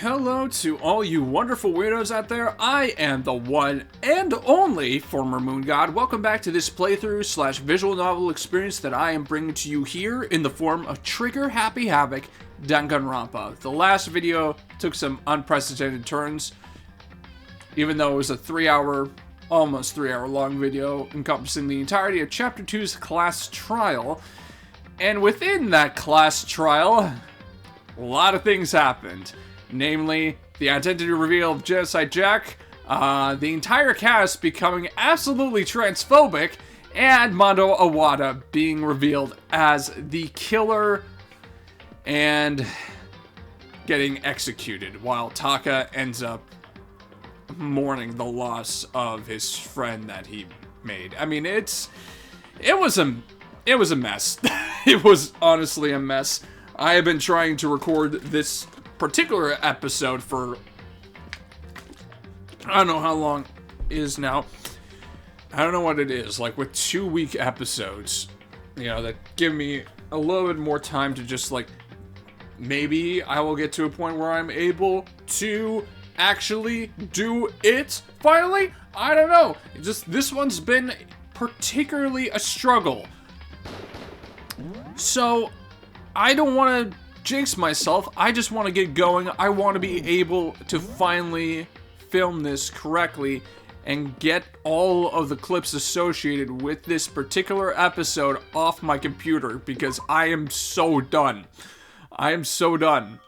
Hello to all you wonderful weirdos out there. I am the one and only former Moon God. Welcome back to this playthrough slash visual novel experience that I am bringing to you here in the form of Trigger Happy Havoc Danganronpa. The last video took some unprecedented turns, even though it was a almost 3 hour long video encompassing the entirety of Chapter 2's class trial. And within that class trial, a lot of things happened. Namely, the identity reveal of Genocide Jack, the entire cast becoming absolutely transphobic, and Mondo Awada being revealed as the killer and getting executed, while Taka ends up mourning the loss of his friend that he made. I mean, it was a mess. It was honestly a mess. I have been trying to record this particular episode for I don't know how long it is now. I don't know what it is, like with 2-week episodes, you know, that give me a little bit more time to just like, maybe I will get to a point where I'm able to actually do it finally. I don't know. This one's been particularly a struggle. So I don't want to jinx myself. I just want to get going. I want to be able to finally film this correctly and get all of the clips associated with this particular episode off my computer, because I am so done. I am so done.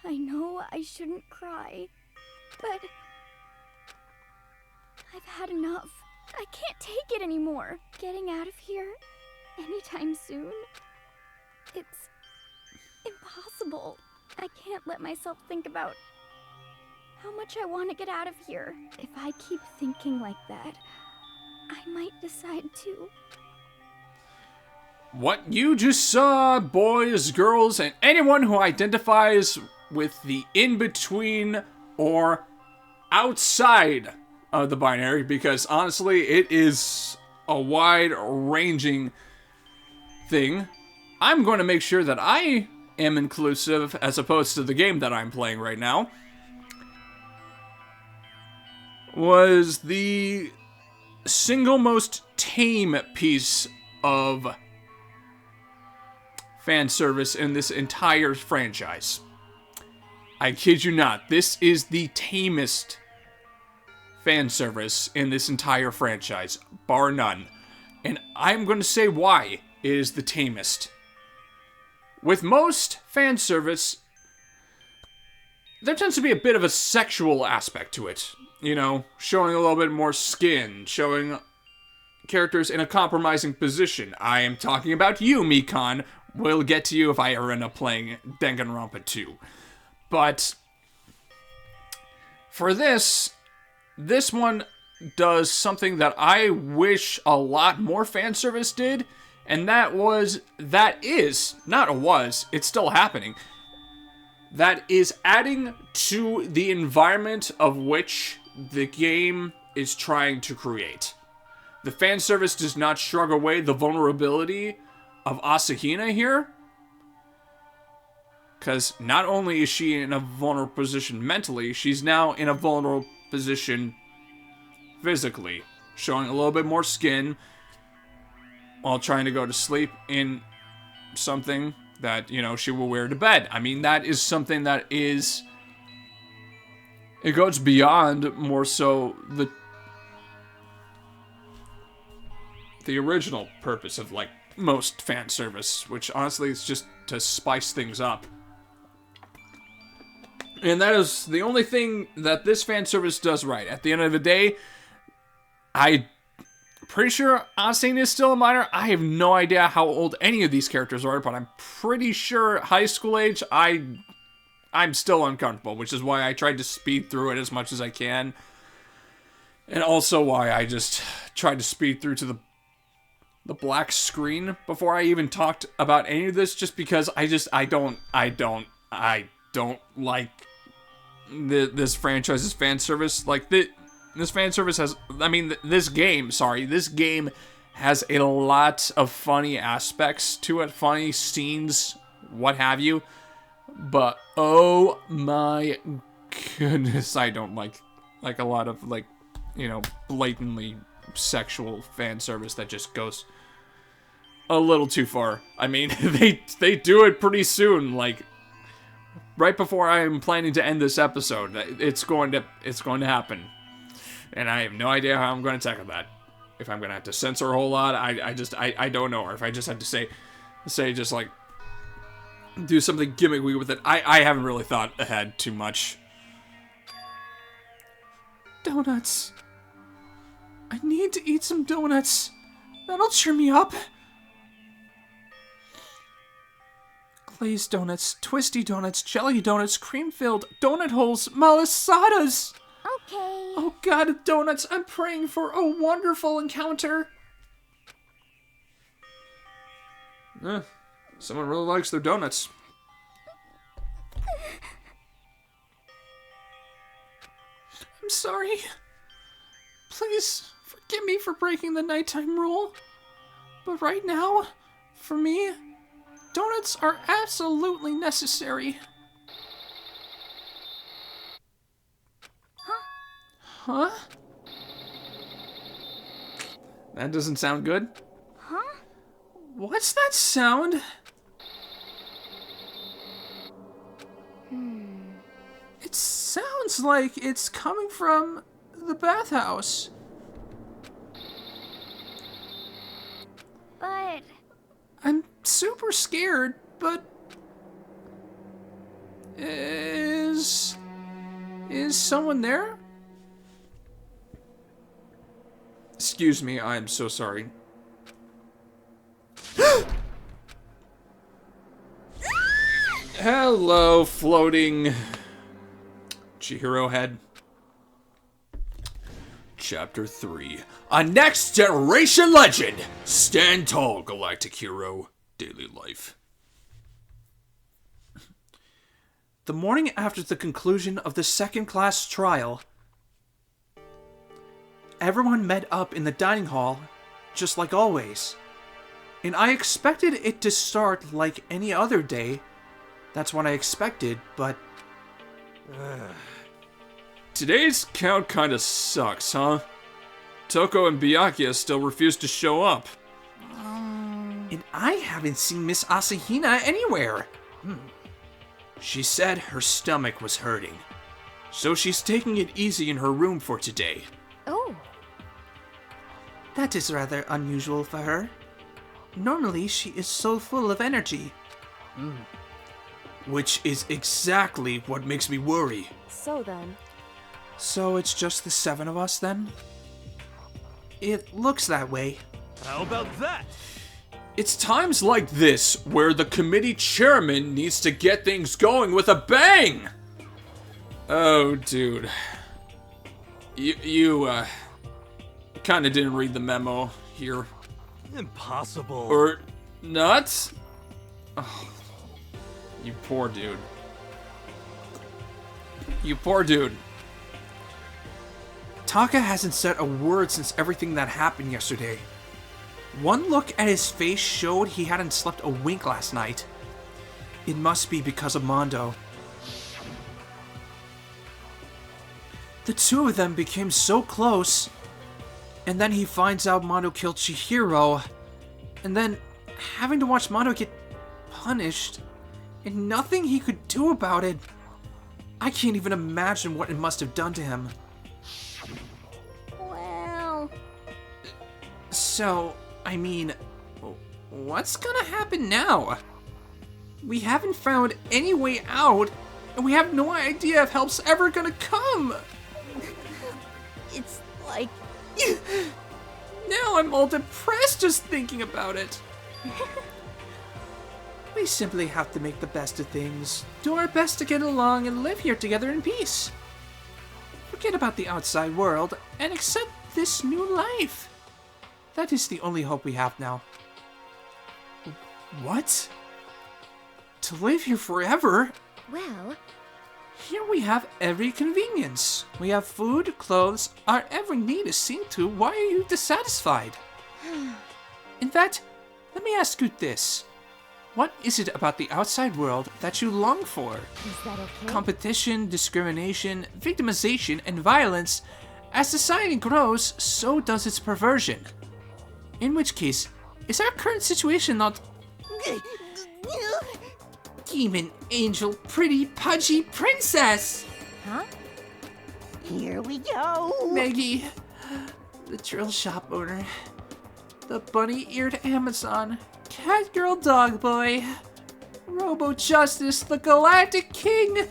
I know I shouldn't cry, but I've had enough. I can't take it anymore. Getting out of here anytime soon, it's impossible. I can't let myself think about how much I want to get out of here. If I keep thinking like that, I might decide to. What you just saw, boys, girls, and anyone who identifies with the in-between or outside of the binary, because honestly, it is a wide-ranging thing. I'm going to make sure that I am inclusive as opposed to the game that I'm playing right now. Was the single most tame piece of fan service in this entire franchise. I kid you not, this is the tamest fan service in this entire franchise, bar none. And I'm going to say why it is the tamest. With most fan service, there tends to be a bit of a sexual aspect to it. You know, showing a little bit more skin, showing characters in a compromising position. I am talking about you, Mikan. We'll get to you if I ever end up playing Danganronpa 2. But for this one does something that I wish a lot more fan service did, and it's still happening. That is adding to the environment of which the game is trying to create. The fan service does not shrug away the vulnerability of Asahina here, because not only is she in a vulnerable position mentally, she's now in a vulnerable position physically, showing a little bit more skin while trying to go to sleep in something that, you know, she will wear to bed. I mean, that is something that is... It goes beyond more so the original purpose of, like, most fan service, which honestly is just to spice things up. And that is the only thing that this fan service does right. At the end of the day, I'm pretty sure Asahina is still a minor. I have no idea how old any of these characters are, but I'm pretty sure high school age, I'm still uncomfortable, which is why I tried to speed through it as much as I can. And also why I just tried to speed through to the black screen before I even talked about any of this, just because I don't like this franchise's fan service. Like, This fan service has, this game has a lot of funny aspects to it, funny scenes, what have you. But, oh my goodness, I don't like a lot of, blatantly sexual fan service that just goes a little too far. I mean, they do it pretty soon, right before I am planning to end this episode. It's going to happen. And I have no idea how I'm going to tackle that. If I'm going to have to censor a whole lot, I don't know. Or if I just have to say do something gimmicky with it. I haven't really thought ahead too much. Donuts. I need to eat some donuts. That'll cheer me up. Glazed donuts, twisty donuts, jelly donuts, cream-filled, donut holes, malasadas. Okay. Oh God of donuts, I'm praying for a wonderful encounter. Someone really likes their donuts. I'm sorry. Please forgive me for breaking the nighttime rule. But right now, for me, donuts are absolutely necessary. Huh? That doesn't sound good. Huh? What's that sound? It sounds like it's coming from the bathhouse. But... I'm super scared, but... Is someone there? Excuse me, I'm so sorry. Hello, floating Chihiro head. Chapter 3. A next generation legend! Stand tall, galactic hero. Daily life. The morning after the conclusion of the second-class trial, everyone met up in the dining hall, just like always. And I expected it to start like any other day. That's what I expected, but... Today's count kinda sucks, huh? Toko and Byakuya still refuse to show up. And I haven't seen Miss Asahina anywhere. She said her stomach was hurting, so she's taking it easy in her room for today. Oh. That is rather unusual for her. Normally, she is so full of energy. Which is exactly what makes me worry. So then... So it's just the 7 of us then? It looks that way. How about that? It's times like this where the committee chairman needs to get things going with a bang! Oh, dude. You kinda didn't read the memo here. Impossible. Or not? Oh, you poor dude. You poor dude. Taka hasn't said a word since everything that happened yesterday. One look at his face showed he hadn't slept a wink last night. It must be because of Mondo. The two of them became so close, and then he finds out Mondo killed Chihiro, and then having to watch Mondo get punished, and nothing he could do about it. I can't even imagine what it must have done to him. Well... So, I mean, what's gonna happen now? We haven't found any way out, and we have no idea if help's ever gonna come. It's like... Now I'm all depressed just thinking about it. We simply have to make the best of things, do our best to get along, and live here together in peace. Forget about the outside world, and accept this new life. That is the only hope we have now. What? To live here forever? Well... Here we have every convenience. We have food, clothes, our every need is seen to. Why are you dissatisfied? In fact, let me ask you this. What is it about the outside world that you long for? Is that okay? Competition, discrimination, victimization, and violence. As society grows, so does its perversion. In which case, is our current situation not... Demon, angel, pretty, pudgy princess! Huh? Here we go. Maggie, the drill shop owner, the bunny-eared Amazon, cat girl dog boy, Robo Justice, the galactic king,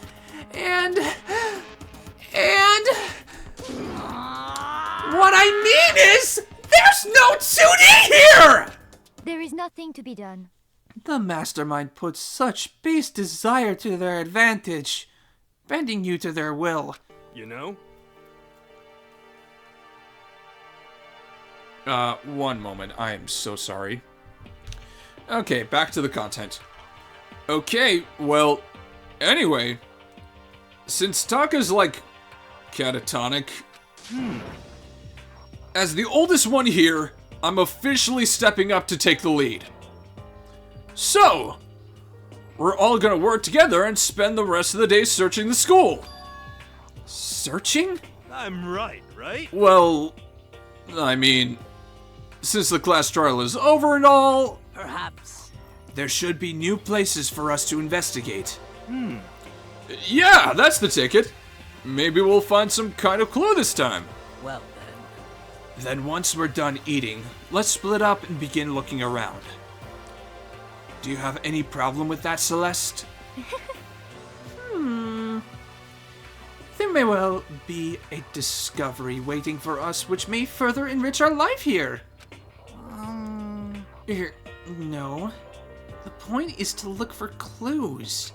and what I mean is, there's no 2D here! There is nothing to be done. The mastermind puts such base desire to their advantage, bending you to their will. You know? One moment. I am so sorry. Okay, back to the content. Okay, well, anyway, since Taka's, like, catatonic, as the oldest one here, I'm officially stepping up to take the lead. So, we're all gonna work together and spend the rest of the day searching the school. Searching? I'm right? Well, I mean, since the class trial is over and all, Perhaps. There should be new places for us to investigate. yeah, that's the ticket. Maybe we'll find some kind of clue this time. Well then. Then once we're done eating, let's split up and begin looking around. Do you have any problem with that, Celeste? There may well be a discovery waiting for us which may further enrich our life here. No. The point is to look for clues.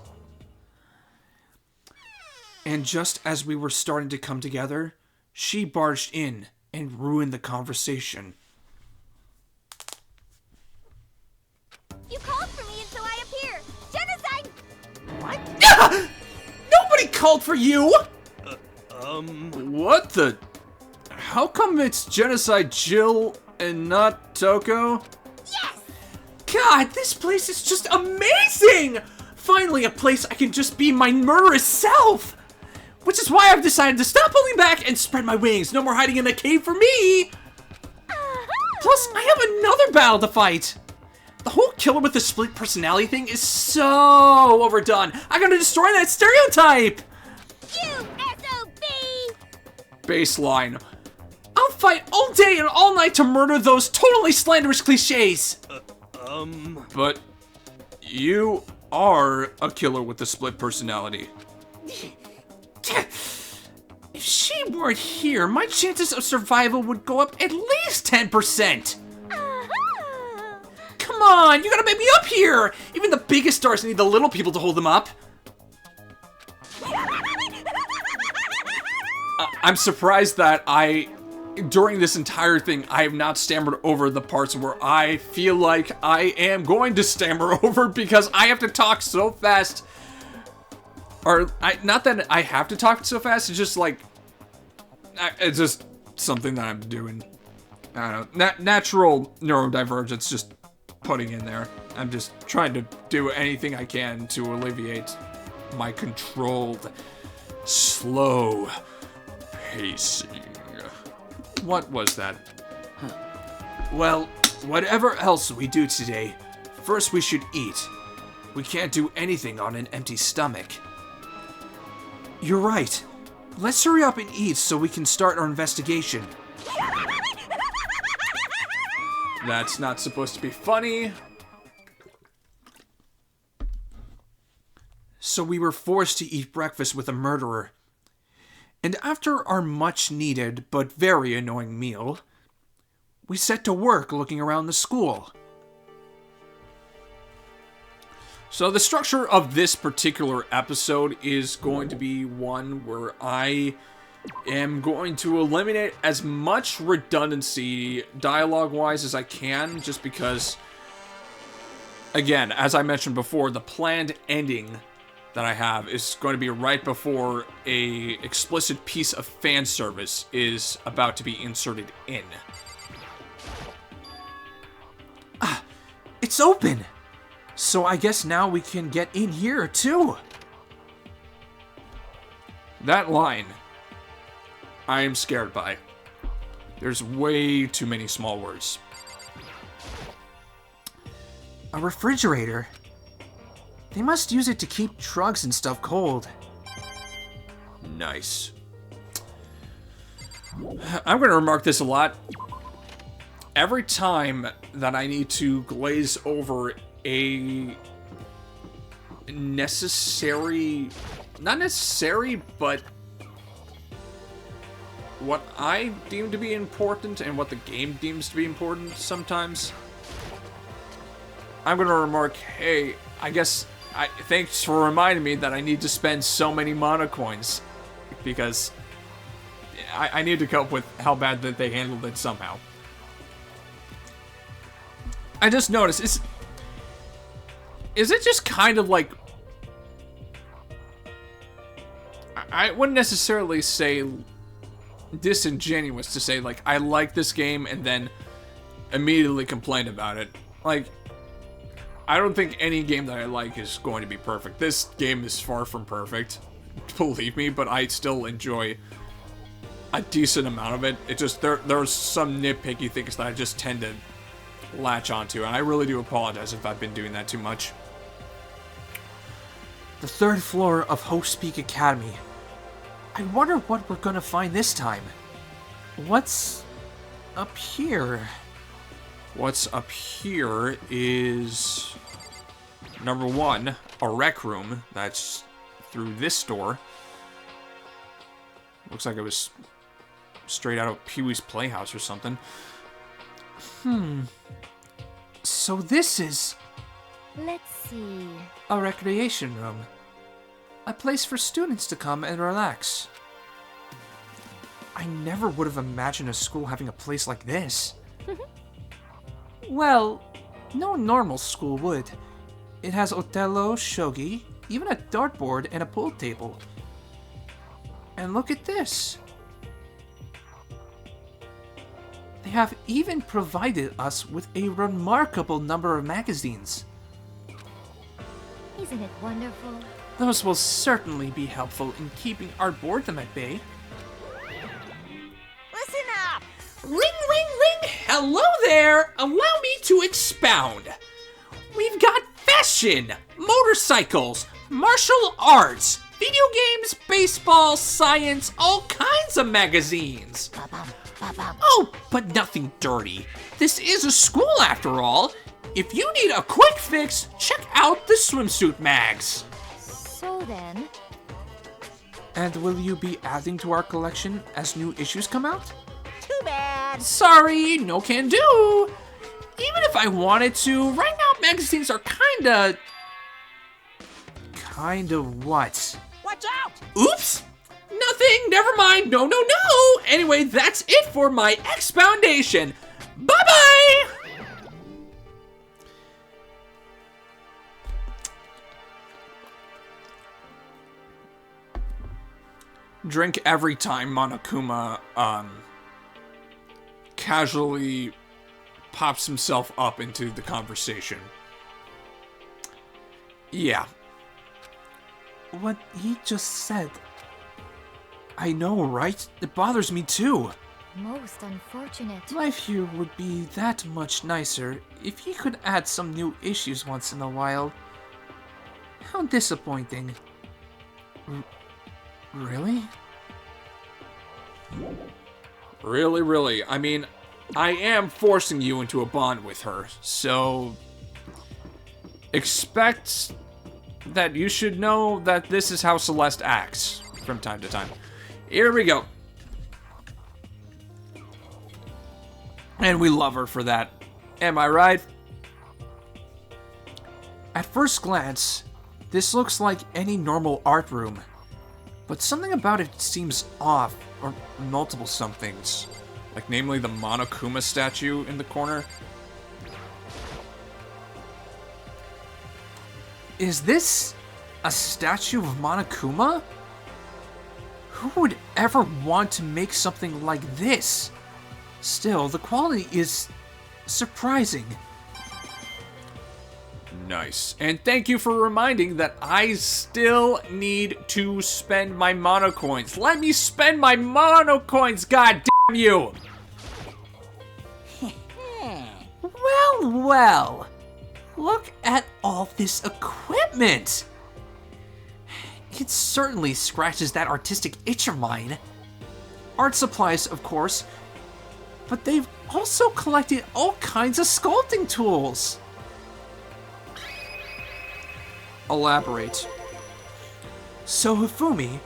And just as we were starting to come together, she barged in and ruined the conversation. You called for me and so I appear. Genocide! What? Nobody called for you! What the? How come it's Genocide Jill and not Toko? Yes! God, this place is just amazing! Finally, a place I can just be my murderous self! Which is why I've decided to stop holding back and spread my wings. No more hiding in a cave for me! Plus, I have another battle to fight! The whole killer with the split personality thing is so overdone. I gotta destroy that stereotype! You SOB! Baseline. I'll fight all day and all night to murder those totally slanderous cliches! But you are a killer with a split personality. If she weren't here, my chances of survival would go up at least 10%! Come on, you gotta make me up here! Even the biggest stars need the little people to hold them up. I'm surprised that during this entire thing, I have not stammered over the parts where I feel like I am going to stammer over because I have to talk so fast. Or, not that I have to talk so fast, it's just like, it's just something that I'm doing. I don't know, natural neurodivergence just putting in there. I'm just trying to do anything I can to alleviate my controlled, slow pacing. What was that? Well, whatever else we do today, first we should eat. We can't do anything on an empty stomach. You're right. Let's hurry up and eat so we can start our investigation. That's not supposed to be funny. So we were forced to eat breakfast with a murderer. And after our much-needed but very annoying meal, we set to work looking around the school. So the structure of this particular episode is going to be one where I am going to eliminate as much redundancy dialogue-wise as I can, just because, again, as I mentioned before, the planned ending that I have is going to be right before a explicit piece of fan service is about to be inserted in. It's open! So I guess now we can get in here, too. That line, I am scared by. There's way too many small words. A refrigerator. They must use it to keep drugs and stuff cold. Nice. I'm going to remark this a lot. Every time that I need to glaze over a necessary, not necessary, but what I deem to be important and what the game deems to be important sometimes, I'm going to remark, hey, thanks for reminding me that I need to spend so many mana coins, because I need to cope with how bad that they handled it somehow. I just noticed, is it just kind of like, I wouldn't necessarily say disingenuous to say, like, I like this game and then immediately complain about it. Like, I don't think any game that I like is going to be perfect. This game is far from perfect, believe me, but I still enjoy a decent amount of it. It just, there's some nitpicky things that I just tend to latch onto, and I really do apologize if I've been doing that too much. The 3rd floor of Host Peak Academy. I wonder what we're gonna find this time. What's up here? What's up here is, number 1, a rec room that's through this door. Looks like it was straight out of Pee-wee's Playhouse or something. So this is Let's see. a recreation room. A place for students to come and relax. I never would have imagined a school having a place like this. Well, no normal school would. It has Othello, shogi, even a dartboard and a pool table. And look at this. They have even provided us with a remarkable number of magazines. Isn't it wonderful? Those will certainly be helpful in keeping our boredom at bay. Listen up! Ring, ring, ring! Hello there! Allow me to expound. We've got fashion, motorcycles, martial arts, video games, baseball, science, all kinds of magazines. Oh, but nothing dirty. This is a school after all. If you need a quick fix, check out the swimsuit mags. So then, And will you be adding to our collection as new issues come out? Too bad! Sorry, no can do. Even if I wanted to, right now magazines are kinda What? Watch out! Oops! Nothing, never mind, no, no, no! Anyway, that's it for my expoundation. Bye-bye! Drink every time Monokuma, casually pops himself up into the conversation. Yeah. What he just said. I know, right? It bothers me too. most unfortunate. Life here would be that much nicer if he could add some new issues once in a while. How disappointing. Really? Really? I mean, I am forcing you into a bond with her, so expect that you should know that this is how Celeste acts from time to time. Here we go. And we love her for that. Am I right? At first glance, this looks like any normal art room, but something about it seems off, Or multiple somethings. Like, namely the Monokuma statue in the corner. Is this A statue of Monokuma? Who would ever want to make something like this? Still, the quality is surprising. Nice. And thank you for reminding that I still need to spend my mono coins. Let me spend my mono coins, god damn you! Well, well. Look at all this equipment. It certainly scratches that artistic itch of mine. Art supplies, of course, but they've also collected all kinds of sculpting tools. Elaborate. So, Hifumi,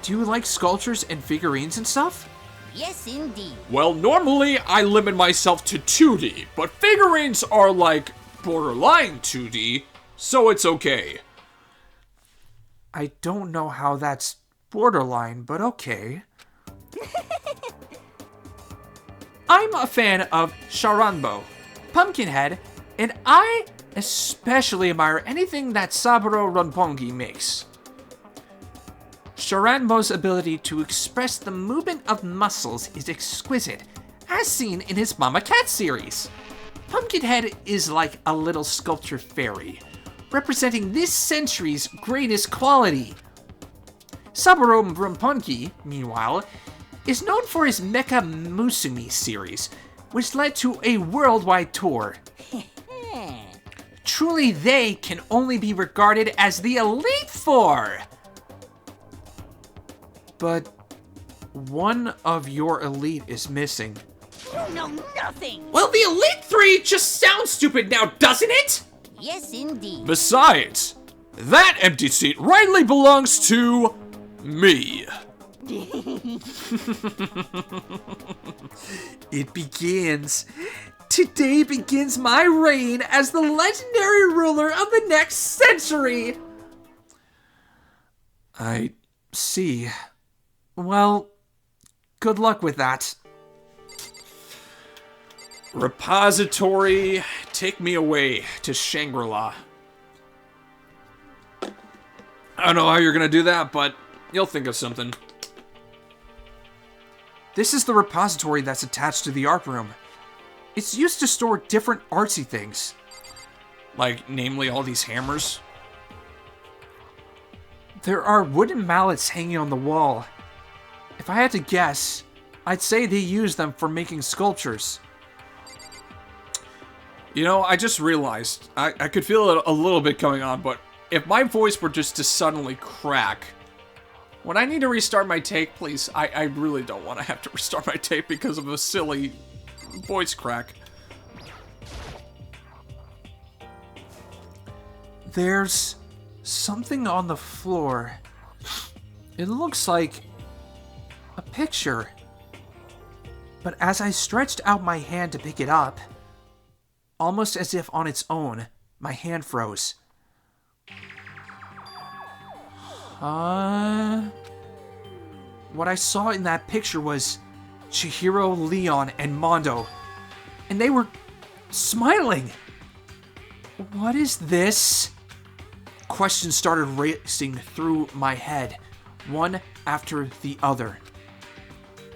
do you like sculptures and figurines and stuff? Yes, indeed. Well, normally I limit myself to 2D, but figurines are like borderline 2D, so it's okay. I don't know how that's borderline, but okay. I'm a fan of Sharanbo, Pumpkinhead, and I especially admire anything that Saburo Ronpongi makes. Sharanbo's ability to express the movement of muscles is exquisite, as seen in his Mama Cat series. Pumpkinhead is like a little sculpture fairy, representing this century's greatest quality. Saburo Ronpongi, meanwhile, is known for his Mecha Musumi series, which led to a worldwide tour. Truly, they can only be regarded as the Elite Four. But one of your elite is missing. You know nothing. Well, the Elite Three just sounds stupid now, doesn't it? Yes, indeed. Besides, that empty seat rightly belongs to me. It begins. Today begins my reign as the legendary ruler of the next century. I see. Well, good luck with that. Repository, take me away to Shangri-La. I don't know how you're gonna do that, but you'll think of something. This is the repository that's attached to the art room. It's used to store different artsy things. Like, namely all these hammers. There are wooden mallets hanging on the wall. If I had to guess, I'd say they use them for making sculptures. You know, I just realized, I could feel it a little bit coming on, but if my voice were just to suddenly crack, when I need to restart my tape, please, I really don't want to have to restart my tape because of a silly voice crack. There's something on the floor. It looks like a picture. But as I stretched out my hand to pick it up, almost as if on its own, my hand froze. What I saw in that picture was Chihiro, Leon, and Mondo. And they were smiling. What is this? Questions started racing through my head, one after the other.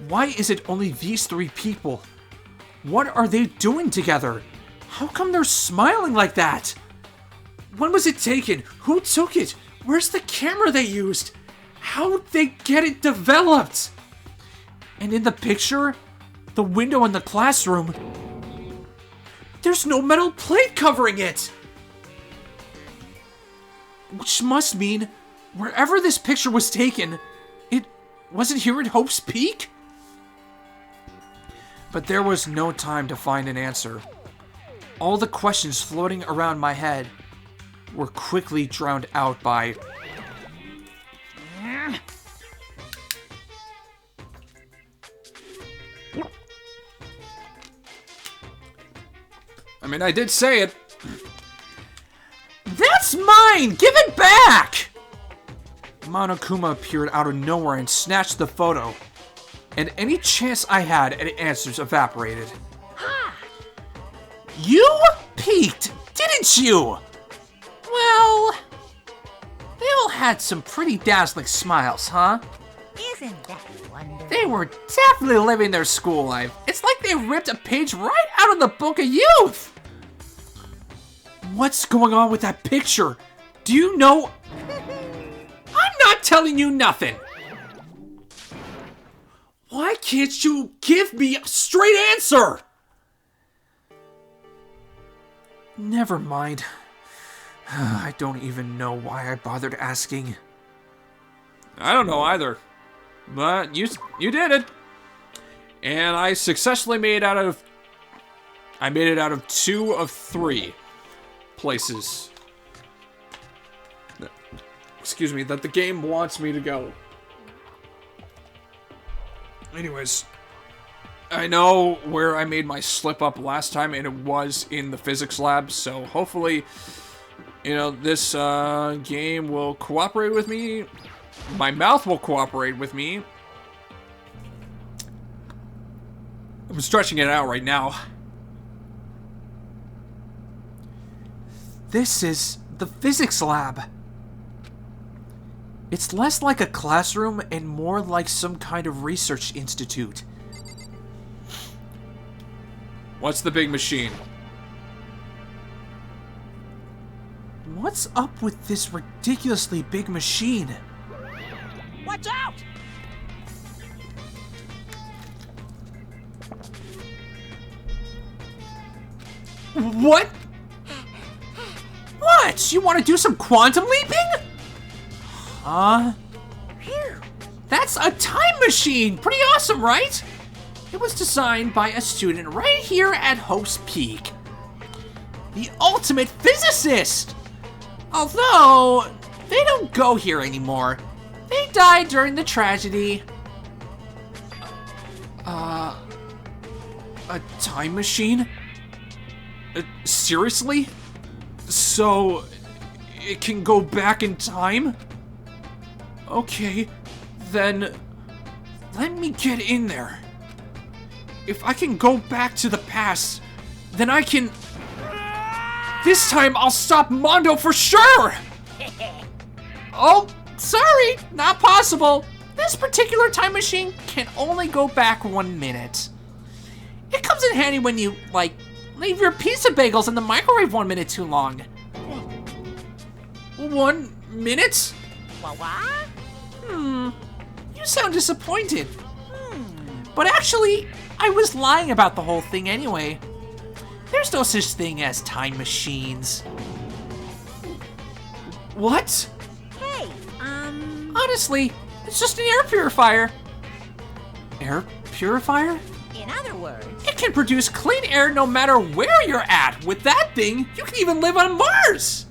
Why is it only these three people? What are they doing together? How come they're smiling like that? When was it taken? Who took it? Where's the camera they used? How'd they get it developed? And in the picture, the window in the classroom, there's no metal plate covering it! Which must mean, wherever this picture was taken, it wasn't here at Hope's Peak? But there was no time to find an answer. All the questions floating around my head were quickly drowned out by... I mean, I did say it. That's mine! Give it back! Monokuma appeared out of nowhere and snatched the photo. And any chance I had at answers evaporated. You peeked, didn't you? Well, They all had some pretty dazzling smiles, huh? Isn't that wonderful? They were definitely living their school life. It's like they ripped a page right out of the Book of Youth. What's going on with that picture? Do you know? I'm not telling you nothing. Why can't you give me a straight answer? Never mind. I don't even know why I bothered asking. I don't know either. But you did it. And I successfully made it out of 2 of 3 places. Excuse me, that the game wants me to go. Anyways, I know where I made my slip up last time, and it was in the physics lab, so hopefully, this game will cooperate with me. My mouth will cooperate with me. I'm stretching it out right now. This is the physics lab. It's less like a classroom and more like some kind of research institute. What's the big machine? What's up with this ridiculously big machine? Watch out! What? What? You want to do some quantum leaping? Huh? That's a time machine! Pretty awesome, right? It was designed by a student right here at Hope's Peak. The ultimate physicist! Although, they don't go here anymore. They died during the tragedy. A time machine? Seriously? So, it can go back in time? Okay, then let me get in there. If I can go back to the past, then I can... This time I'll stop Mondo for sure! Oh, sorry, not possible. This particular time machine can only go back 1 minute. It comes in handy when you, leave your pizza bagels in the microwave 1 minute too long. 1 minute? What? You sound disappointed. But actually, I was lying about the whole thing anyway. There's no such thing as time machines. What? Hey, Honestly, it's just an air purifier. Air purifier? in other words, It can produce clean air no matter where you're at. With that thing, you can even live on Mars.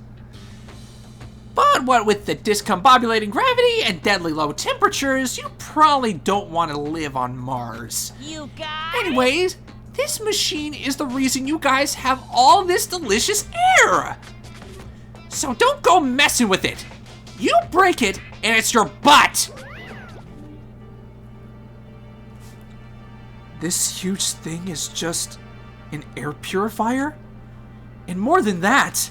But what with the discombobulating gravity and deadly low temperatures, you probably don't want to live on Mars. you got Anyways, this machine is the reason you guys have all this delicious air. So don't go messing with it. You break it, and it's your butt. This huge thing is just an air purifier? And more than that...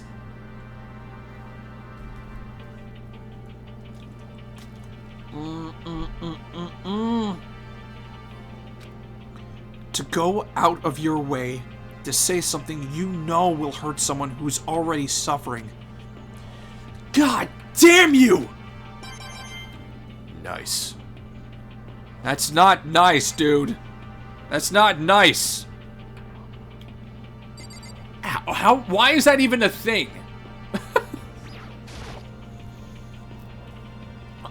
To go out of your way to say something you know will hurt someone who's already suffering. God damn you! Nice. That's not nice, dude. That's not nice. Why is that even a thing?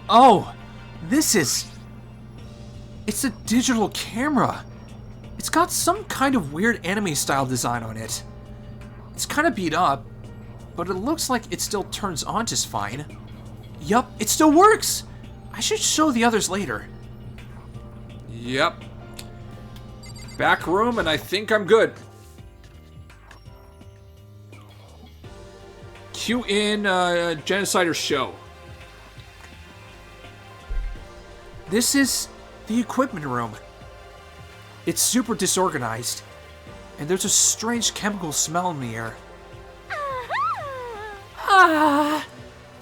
Oh, this is... It's a digital camera. It's got some kind of weird anime-style design on it. It's kind of beat up, but it looks like it still turns on just fine. Yup, it still works! I should show the others later. Yep. Back room, and I think I'm good. Cue in Genocider Show. This is the equipment room. It's super disorganized, and there's a strange chemical smell in the air. Ah,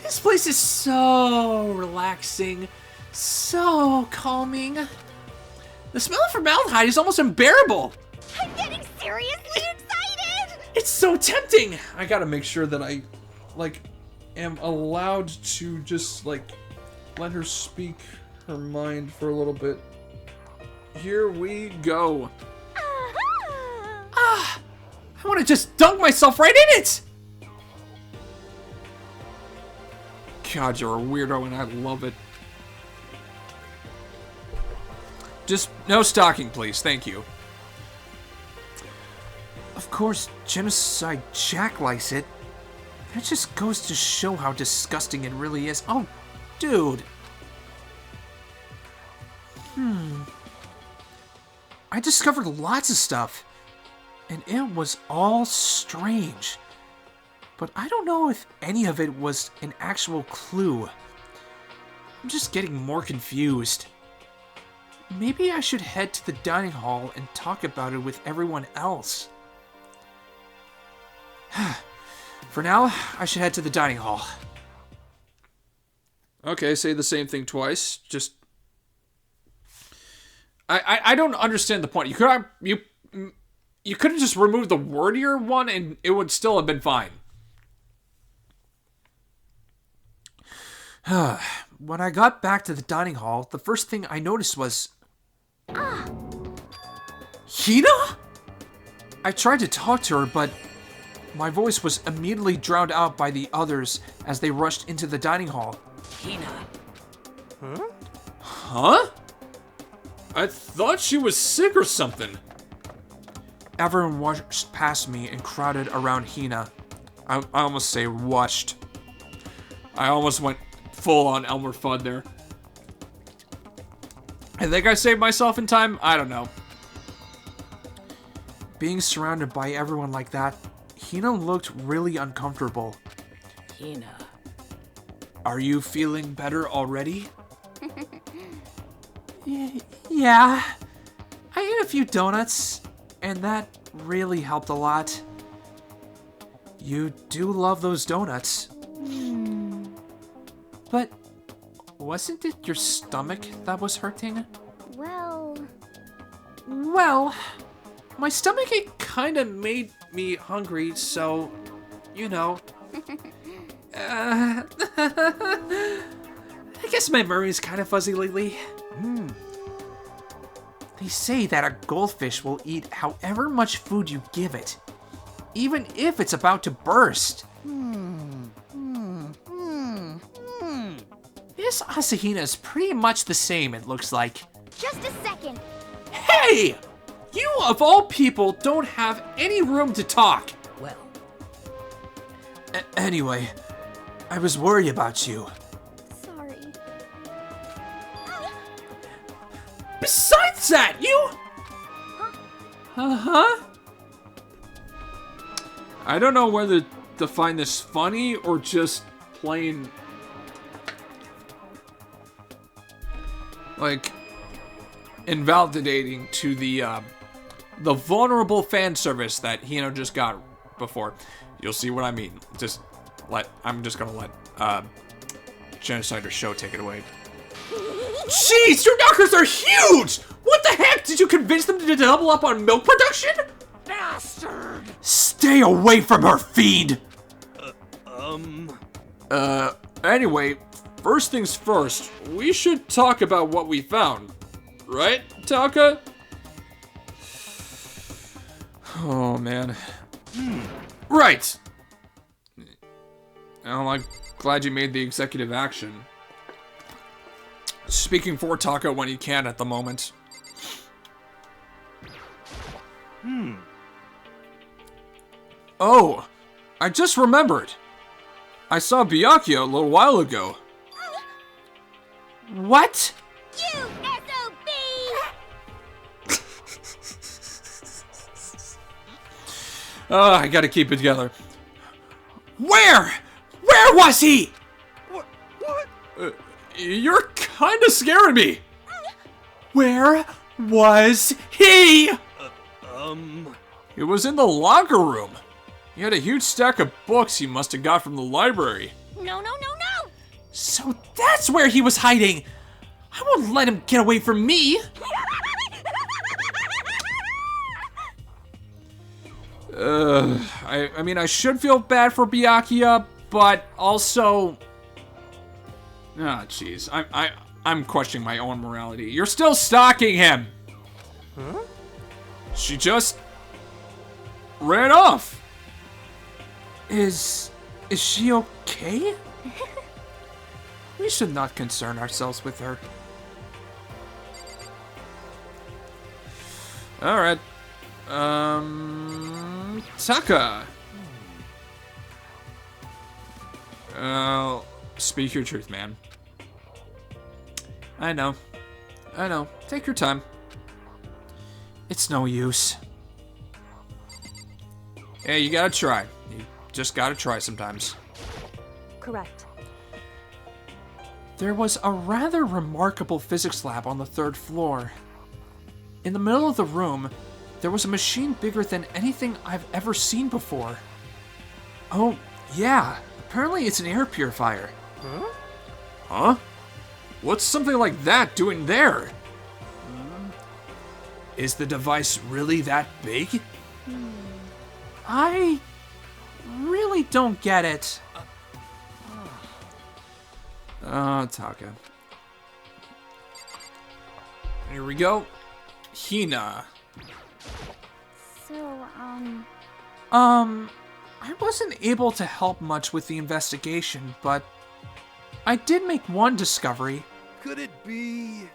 this This place is so relaxing, so calming. The smell of formaldehyde is almost unbearable. I'm getting seriously excited! It's so tempting. I gotta make sure that I, like, am allowed to just, like, let her speak her mind for a little bit. Here we go. Ah, I want to just dunk myself right in it. God, you're a weirdo and I love it. Just no stocking, please. Thank you. Of course, genocide Jack likes it. That just goes to show how disgusting it really is. Oh, dude. I discovered lots of stuff, and it was all strange. But I don't know if any of it was an actual clue. I'm just getting more confused. Maybe I should head to the dining hall and talk about it with everyone else. For now, I should head to the dining hall. Okay, say the same thing twice. Just... I don't understand the point. You could have just removed the wordier one and it would still have been fine. When I got back to the dining hall, the first thing I noticed was... Hina? I tried to talk to her, but my voice was immediately drowned out by the others as they rushed into the dining hall. Hina. Huh? I thought she was sick or something. Everyone rushed past me and crowded around Hina. I almost say rushed. I almost went full on Elmer Fudd there. I think I saved myself in time. I don't know. Being surrounded by everyone like that, Hina looked really uncomfortable. Hina. Are you feeling better already? Yeah. I ate a few donuts, and that really helped a lot. You do love those donuts. But wasn't it your stomach that was hurting? Well, My stomach ache kind of made me hungry, so, you know. I guess my memory's kind of fuzzy lately. They say that a goldfish will eat however much food you give it, even if it's about to burst. This Asahina is pretty much the same, it looks like. just a second. Hey! You, of all people, don't have any room to talk. Well, Anyway, I was worried about you. Sorry. Besides that, you... Uh-huh. I don't know whether to find this funny or just plain... like, invalidating to the vulnerable fan service that Hino just got before. You'll see what I mean. I'm just gonna let Genocider Show take it away. Jeez, your knockers are huge! What the heck? Did you convince them to double up on milk production? bastard! Stay away from her, fiend! Anyway, first things first, we should talk about what we found. Right, Taka? Oh, man. Right! Well, I'm glad you made the executive action. Speaking for Taka when you can at the moment. Oh, I just remembered. I saw Byakuya a little while ago. What? You SOB! I gotta keep it together. Where? Where was he? What? You're kinda scaring me. Where was he? It was in the locker room. He had a huge stack of books he must have got from the library. No, no, no, no! So that's where he was hiding! I won't let him get away from me! I mean, I should feel bad for Byakuya, but also... Ah, jeez. I'm questioning my own morality. You're still stalking him! Huh? She just... ran off! Is she okay? We should not concern ourselves with her. Alright. Taka. Speak your truth, man. I know. Take your time. It's no use. Yeah, you gotta try. You just gotta try sometimes. Correct. There was a rather remarkable physics lab on the 3rd floor. In the middle of the room, there was a machine bigger than anything I've ever seen before. Oh, yeah. Apparently it's an air purifier. Huh? What's something like that doing there? Is the device really that big? I really don't get it. Taka. Here we go. Hina. So, I wasn't able to help much with the investigation, but I did make one discovery. Could it be?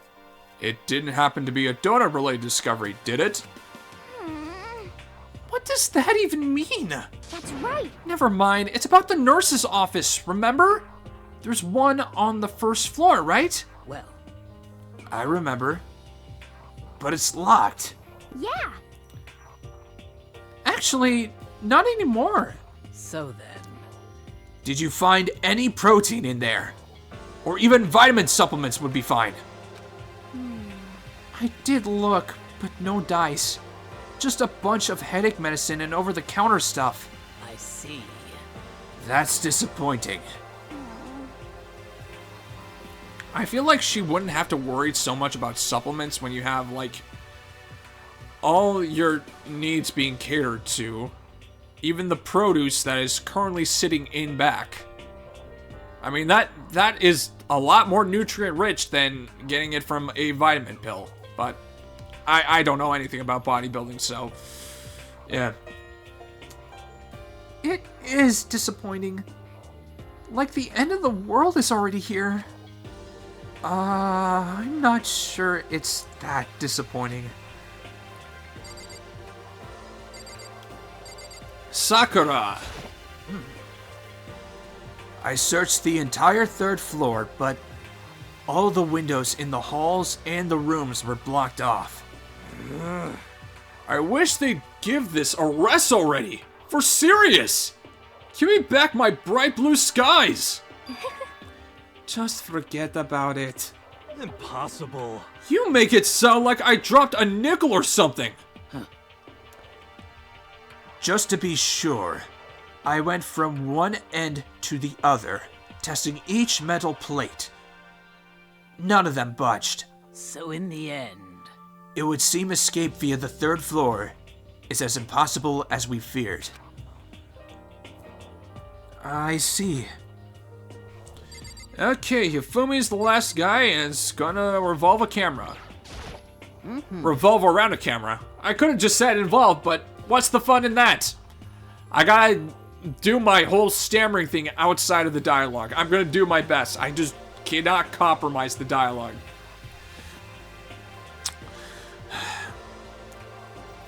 It didn't happen to be a donut-related discovery, did it? What does that even mean? that's right. Never mind, it's about the nurse's office, remember? There's one on the 1st floor, right? Well, I remember. But it's locked. Yeah. Actually, not anymore. so then. Did you find any protein in there? Or even vitamin supplements would be fine. I did look, but no dice. Just a bunch of headache medicine and over-the-counter stuff. I see. That's disappointing. I feel like she wouldn't have to worry so much about supplements when you have, like, all your needs being catered to. Even the produce that is currently sitting in back. I mean, that is a lot more nutrient-rich than getting it from a vitamin pill. But I don't know anything about bodybuilding, so... yeah. It is disappointing. Like the end of the world is already here. I'm not sure it's that disappointing. Sakura! I searched the entire 3rd floor, but all the windows in the halls and the rooms were blocked off. I wish they'd give this a rest already! For serious! Give me back my bright blue skies! Just forget about it. Impossible. You make it sound like I dropped a nickel or something! Just to be sure, I went from one end to the other, testing each metal plate. None of them budged. So in the end. It would seem escape via the 3rd floor is as impossible as we feared. I see. Okay, Hifumi's the last guy and is gonna revolve a camera. Revolve around a camera. I could have just said involve, but what's the fun in that? I gotta do my whole stammering thing outside of the dialogue. I'm gonna do my best. I just cannot compromise the dialogue.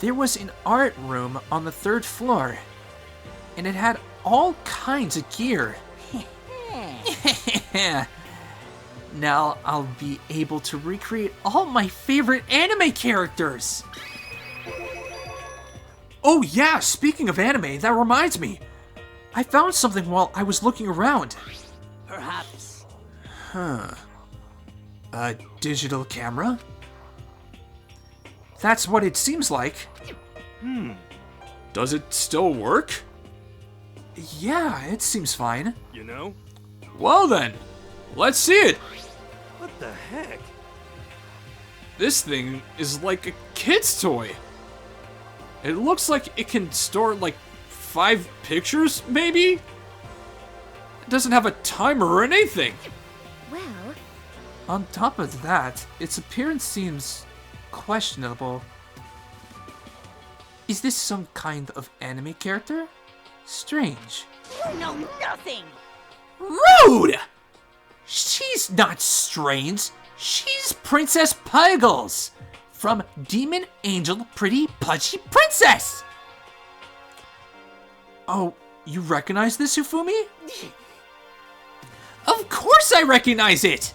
There was an art room on the 3rd floor, and it had all kinds of gear. Now I'll be able to recreate all my favorite anime characters. Oh yeah, speaking of anime, that reminds me. I found something while I was looking around. Perhaps. A digital camera? That's what it seems like. Does it still work? Yeah, it seems fine. You know? Well then, Let's see it. What the heck? This thing is like a kid's toy. It looks like it can store like 5 pictures, maybe? It doesn't have a timer or anything. Well, On top of that, its appearance seems questionable. Is this some kind of anime character? Strange. You know nothing! Rude! She's not strange. She's Princess Puggles from Demon Angel Pretty Pudgy Princess. Oh, you recognize this, Ufumi? Of course I recognize it!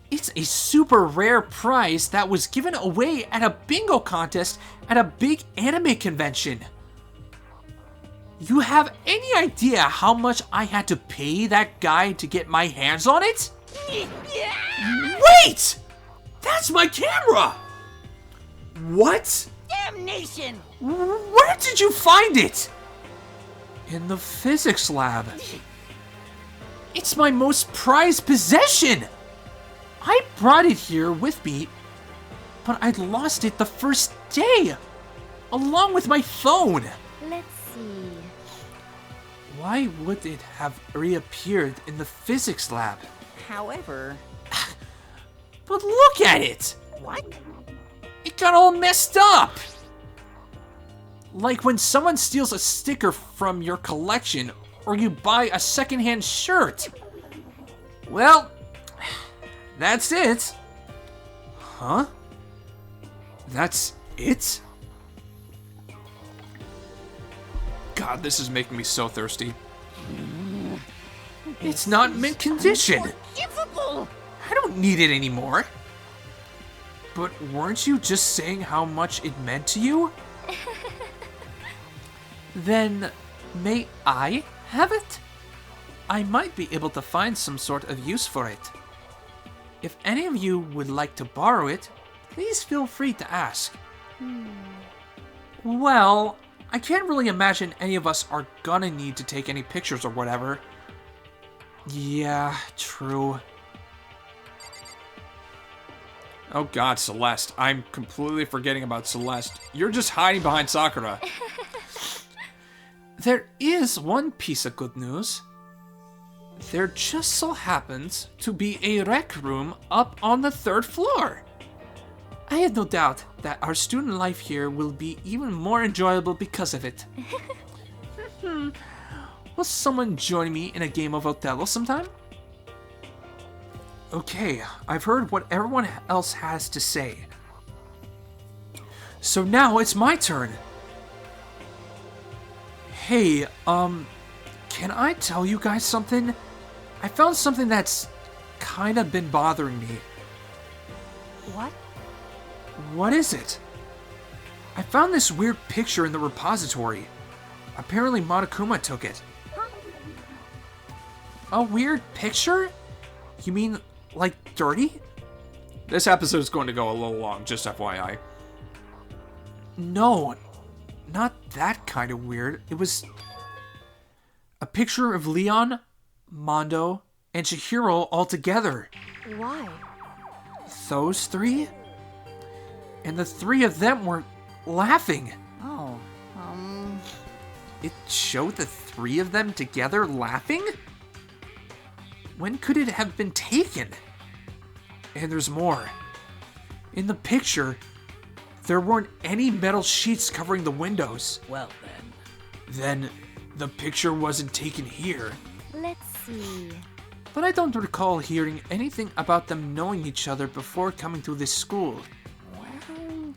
It's a super rare prize that was given away at a bingo contest at a big anime convention. You have any idea how much I had to pay that guy to get my hands on it? Wait! That's my camera! What? Damnation! Where did you find it? In the physics lab. It's my most prized possession! I brought it here with me, but I lost it the first day, along with my phone. let's see. Why would it have reappeared in the physics lab? However... But look at it! What? It got all messed up! Like when someone steals a sticker from your collection, or you buy a secondhand shirt. Well, that's it. Huh? That's it? God, this is making me so thirsty. It's not mint condition. Unforgivable! I don't need it anymore. But weren't you just saying how much it meant to you? Then, may I have it? I might be able to find some sort of use for it. If any of you would like to borrow it, please feel free to ask. Well, I can't really imagine any of us are gonna need to take any pictures or whatever. Yeah, true. Oh God, Celeste. I'm completely forgetting about Celeste. You're just hiding behind Sakura. There is one piece of good news. There just so happens to be a rec room up on the 3rd floor. I have no doubt that our student life here will be even more enjoyable because of it. Will someone join me in a game of Othello sometime? Okay, I've heard what everyone else has to say. So now it's my turn. Hey, can I tell you guys something? I found something that's kinda been bothering me. What? What is it? I found this weird picture in the repository. Apparently Monokuma took it. A weird picture? You mean, like, dirty? This episode's going to go a little long, just FYI. No, not that kind of weird. It was a picture of Leon, Mondo, and Chihiro all together. Why? Those 3? And the 3 of them were laughing. Oh, It showed the 3 of them together laughing? When could it have been taken? And there's more. In the picture, there weren't any metal sheets covering the windows. well then. Then, the picture wasn't taken here. Let's see. But I don't recall hearing anything about them knowing each other before coming to this school. Well...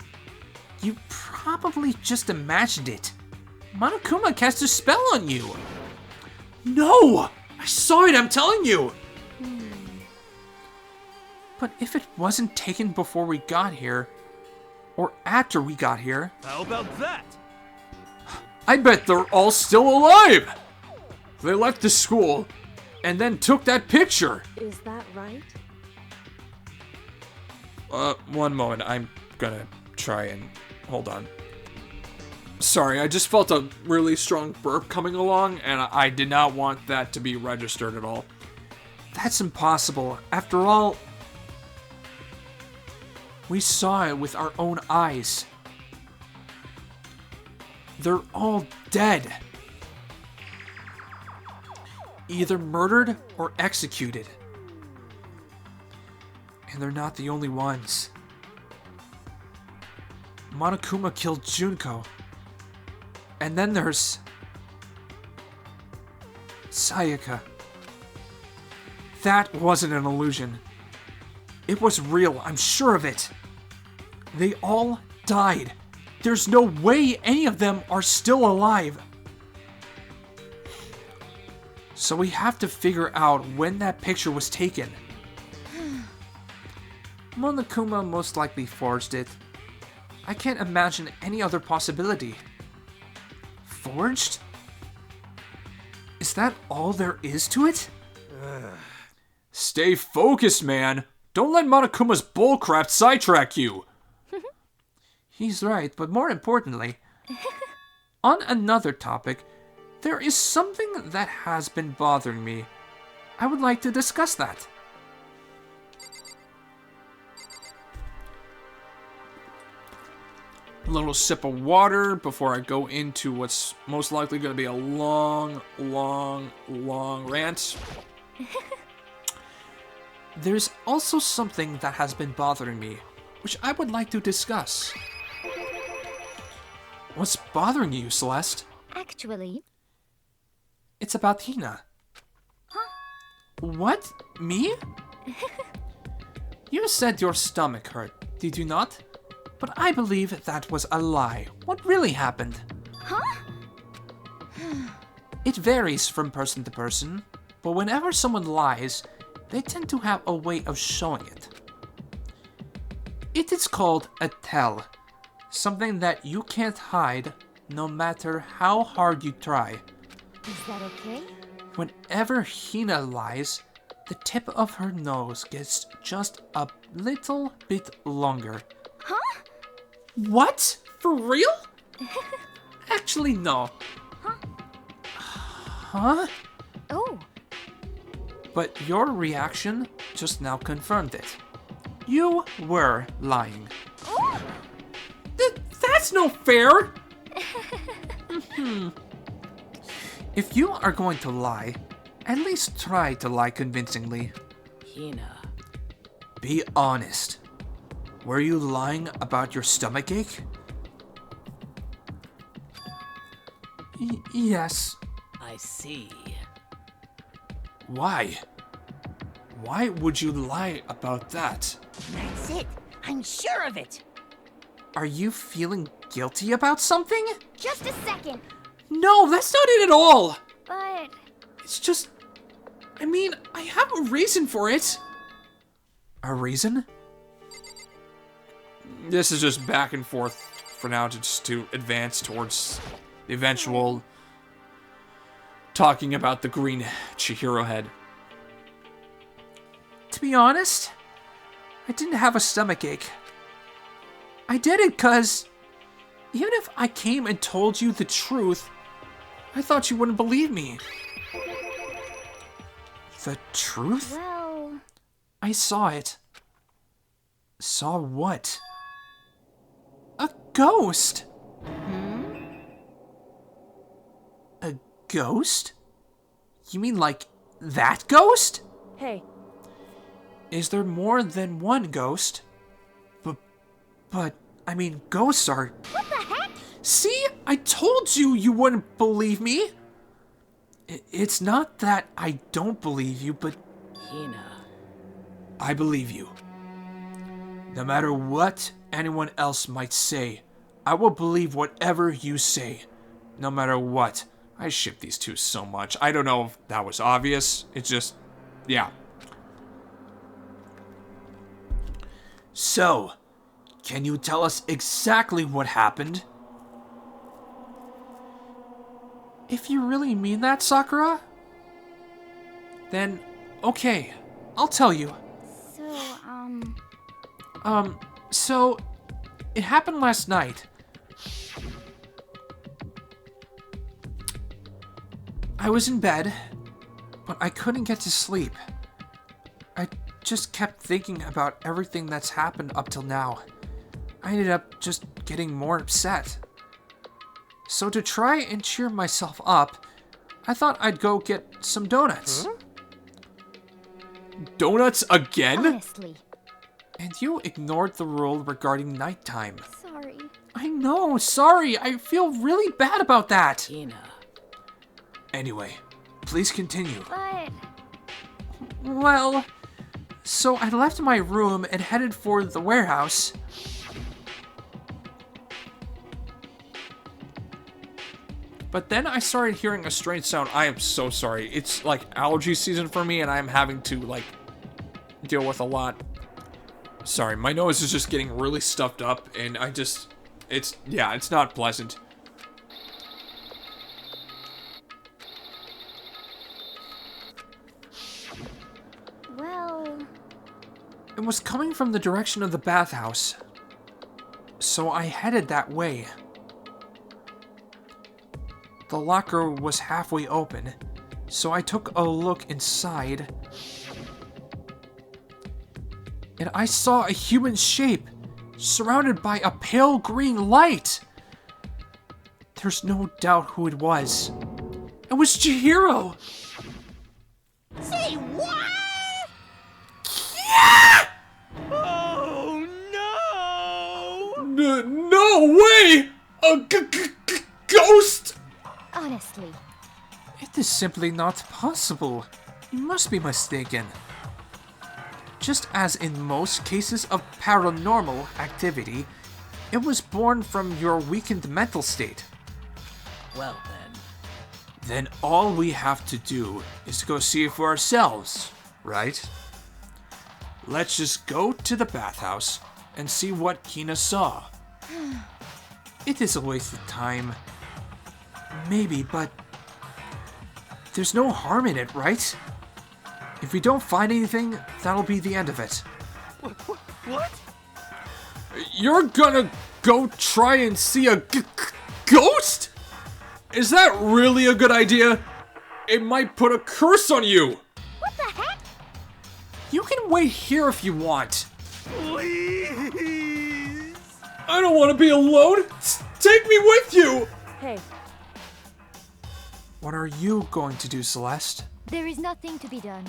You probably just imagined it. Monokuma cast a spell on you. No! I saw it, I'm telling you! But if it wasn't taken before we got here, or after we got here, How about that? I bet they're all still alive! They left the school and then took that picture. Is that right? One moment. I'm gonna try and... Hold on. Sorry, I just felt a really strong burp coming along, and I did not want that to be registered at all. That's impossible. After all, we saw it with our own eyes. They're all dead. Either murdered or executed. And they're not the only ones. Monokuma killed Junko. And then there's Sayaka. That wasn't an illusion. It was real, I'm sure of it. They all died. There's no way any of them are still alive. So we have to figure out when that picture was taken. Monokuma most likely forged it. I can't imagine any other possibility. Forged? Is that all there is to it? Stay focused, man. Don't let Monokuma's bullcrap sidetrack you. He's right, but more importantly, on another topic, there is something that has been bothering me. I would like to discuss that. A little sip of water before I go into what's most likely going to be a long rant. There's also something that has been bothering me, which I would like to discuss. What's bothering you, Celeste? Actually, It's about Hina. huh? What? Me? You said your stomach hurt, did you not? But I believe that was a lie. What really happened? Huh? It varies from person to person, but whenever someone lies, they tend to have a way of showing it. It is called a tell, something that you can't hide no matter how hard you try. Is that okay? Whenever Hina lies, the tip of her nose gets just a little bit longer. Huh? What? For real? Actually, no. Huh? Oh, But your reaction just now confirmed it. You were lying. oh! That's no fair! If you are going to lie, at least try to lie convincingly. Hina. Be honest. Were you lying about your stomachache? Yes. I see. Why? Why would you lie about that? That's it. I'm sure of it. Are you feeling guilty about something? Just a second. No, that's not it at all! But It's just... I mean, I have a reason for it. A reason? This is just back and forth for now to advance towards the eventual talking about the green Chihiro head. To be honest, I didn't have a stomachache. I did it because even if I came and told you the truth, I thought you wouldn't believe me. The truth? well, I saw it. Saw what? A ghost! A ghost? You mean like that ghost? Hey, Is there more than one ghost? But, I mean, ghosts are... what the heck? See? I told you you wouldn't believe me! It's not that I don't believe you, but Hina. I believe you. No matter what anyone else might say, I will believe whatever you say. No matter what. I ship these two so much. I don't know if that was obvious. It's just, yeah. So, can you tell us exactly what happened? If you really mean that, Sakura, then okay, I'll tell you. So, So it happened last night. I was in bed, but I couldn't get to sleep. just kept thinking about everything that's happened up till now. I ended up just getting more upset. So to try and cheer myself up, I thought I'd go get some donuts. Huh? Donuts again? Honestly. And you ignored the rule regarding nighttime. Sorry. I know, sorry. I feel really bad about that. Hina. Anyway, please continue. But Well, so I left my room and headed for the warehouse. But then I started hearing a strange sound. I am so sorry. It's like allergy season for me, and I'm having to like deal with a lot. Sorry, my nose is just getting really stuffed up, and it's not pleasant. well, It was coming from the direction of the bathhouse. So I headed that way. The locker was halfway open, so I took a look inside. And I saw a human shape surrounded by a pale green light. There's no doubt who it was. It was Chihiro! Say what? Oh no! No way! A ghost! honestly. It is simply not possible. You must be mistaken. Just as in most cases of paranormal activity, it was born from your weakened mental state. Well then. Then all we have to do is go see it for ourselves, right? Let's just go to the bathhouse and see what Kina saw. It is a waste of time. Maybe, but there's no harm in it, right? If we don't find anything, that'll be the end of it. What? You're gonna go try and see a ghost? Is that really a good idea? It might put a curse on you. What the heck? You can wait here if you want. Please! I don't want to be alone. Take me with you. Hey, What are you going to do, Celeste? There is nothing to be done.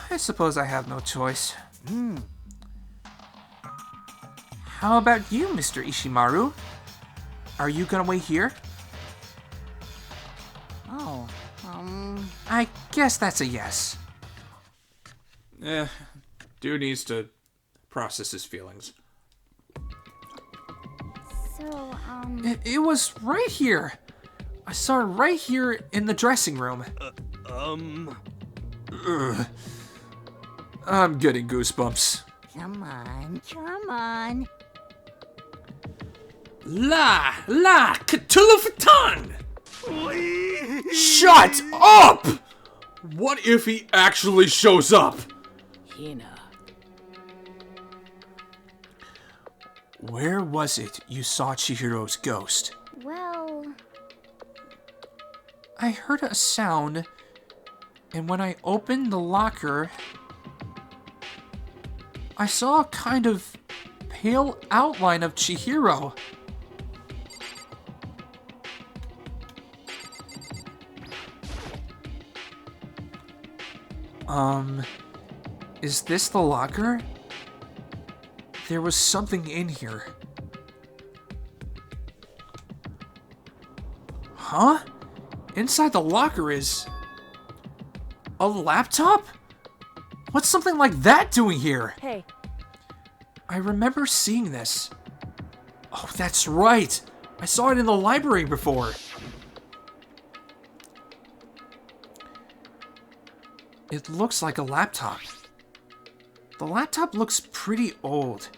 I suppose I have no choice. How about you, Mr. Ishimaru? Are you gonna wait here? Oh, I guess that's a yes. Dude needs to process his feelings. So, It was right here. I saw it right here in the dressing room. Ugh. I'm getting goosebumps. come on. La Cthulhu Please! Shut up! What if he actually shows up? Hina. Where was it you saw Chihiro's ghost? well, I heard a sound, and when I opened the locker, I saw a kind of pale outline of Chihiro. Is this the locker? There was something in here. Huh? Inside the locker is a laptop? What's something like that doing here? hey, I remember seeing this. Oh, that's right. I saw it in the library before. It looks like a laptop. The laptop looks pretty old.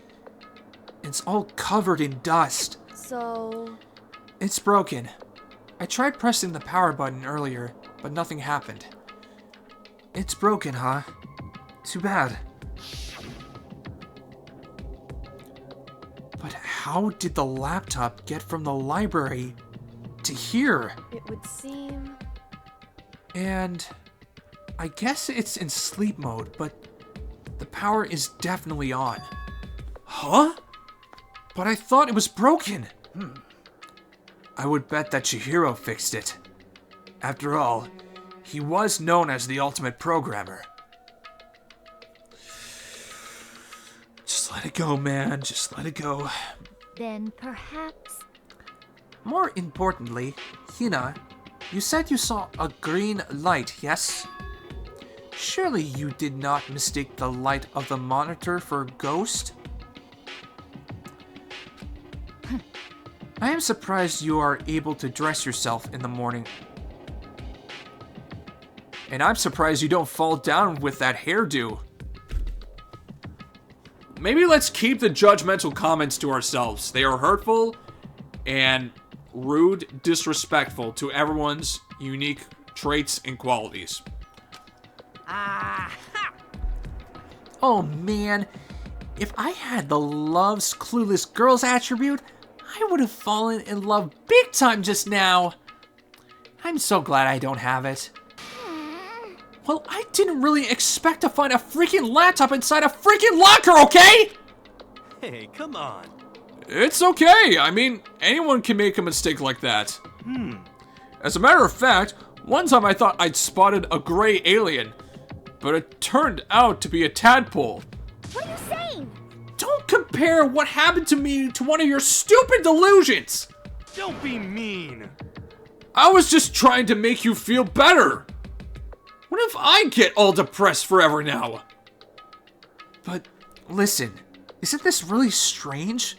It's all covered in dust. so... It's broken. I tried pressing the power button earlier, but nothing happened. It's broken, huh? Too bad. But how did the laptop get from the library to here? It would seem... And I guess it's in sleep mode, but The power is definitely on. Huh? But I thought it was broken. I would bet that Chihiro fixed it. After all, he was known as the ultimate programmer. Just let it go, man. Just let it go. Then perhaps... More importantly, Hina, you said you saw a green light, yes? Surely you did not mistake the light of the monitor for a ghost? I am surprised you are able to dress yourself in the morning. And I'm surprised you don't fall down with that hairdo. Maybe let's keep the judgmental comments to ourselves. They are hurtful and rude, disrespectful to everyone's unique traits and qualities. Oh man, if I had the loves clueless girls attribute, I would have fallen in love big time just now. I'm so glad I don't have it. Well, I didn't really expect to find a freaking laptop inside a freaking locker, okay? Hey, come on. It's okay. I mean, anyone can make a mistake like that. As a matter of fact, one time I thought I'd spotted a gray alien, but it turned out to be a tadpole. What are you saying? Don't compare what happened to me to one of your stupid delusions. Don't be mean. I was just trying to make you feel better. What if I get all depressed forever now? But listen, isn't this really strange?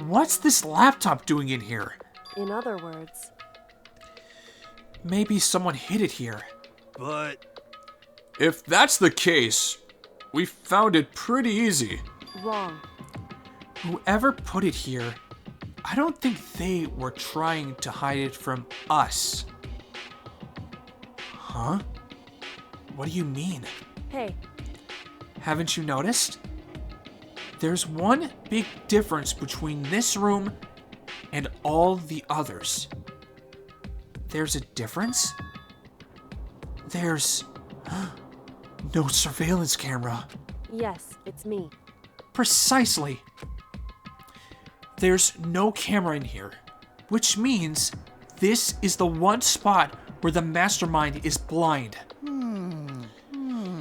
What's this laptop doing in here? In other words, Maybe someone hid it here. But If that's the case, we found it pretty easy. wrong. Whoever put it here, I don't think they were trying to hide it from us. Huh? What do you mean? Hey, Haven't you noticed? There's one big difference between this room and all the others. There's a difference? There's no surveillance camera. yes, it's me. Precisely. There's no camera in here, which means this is the one spot where the mastermind is blind.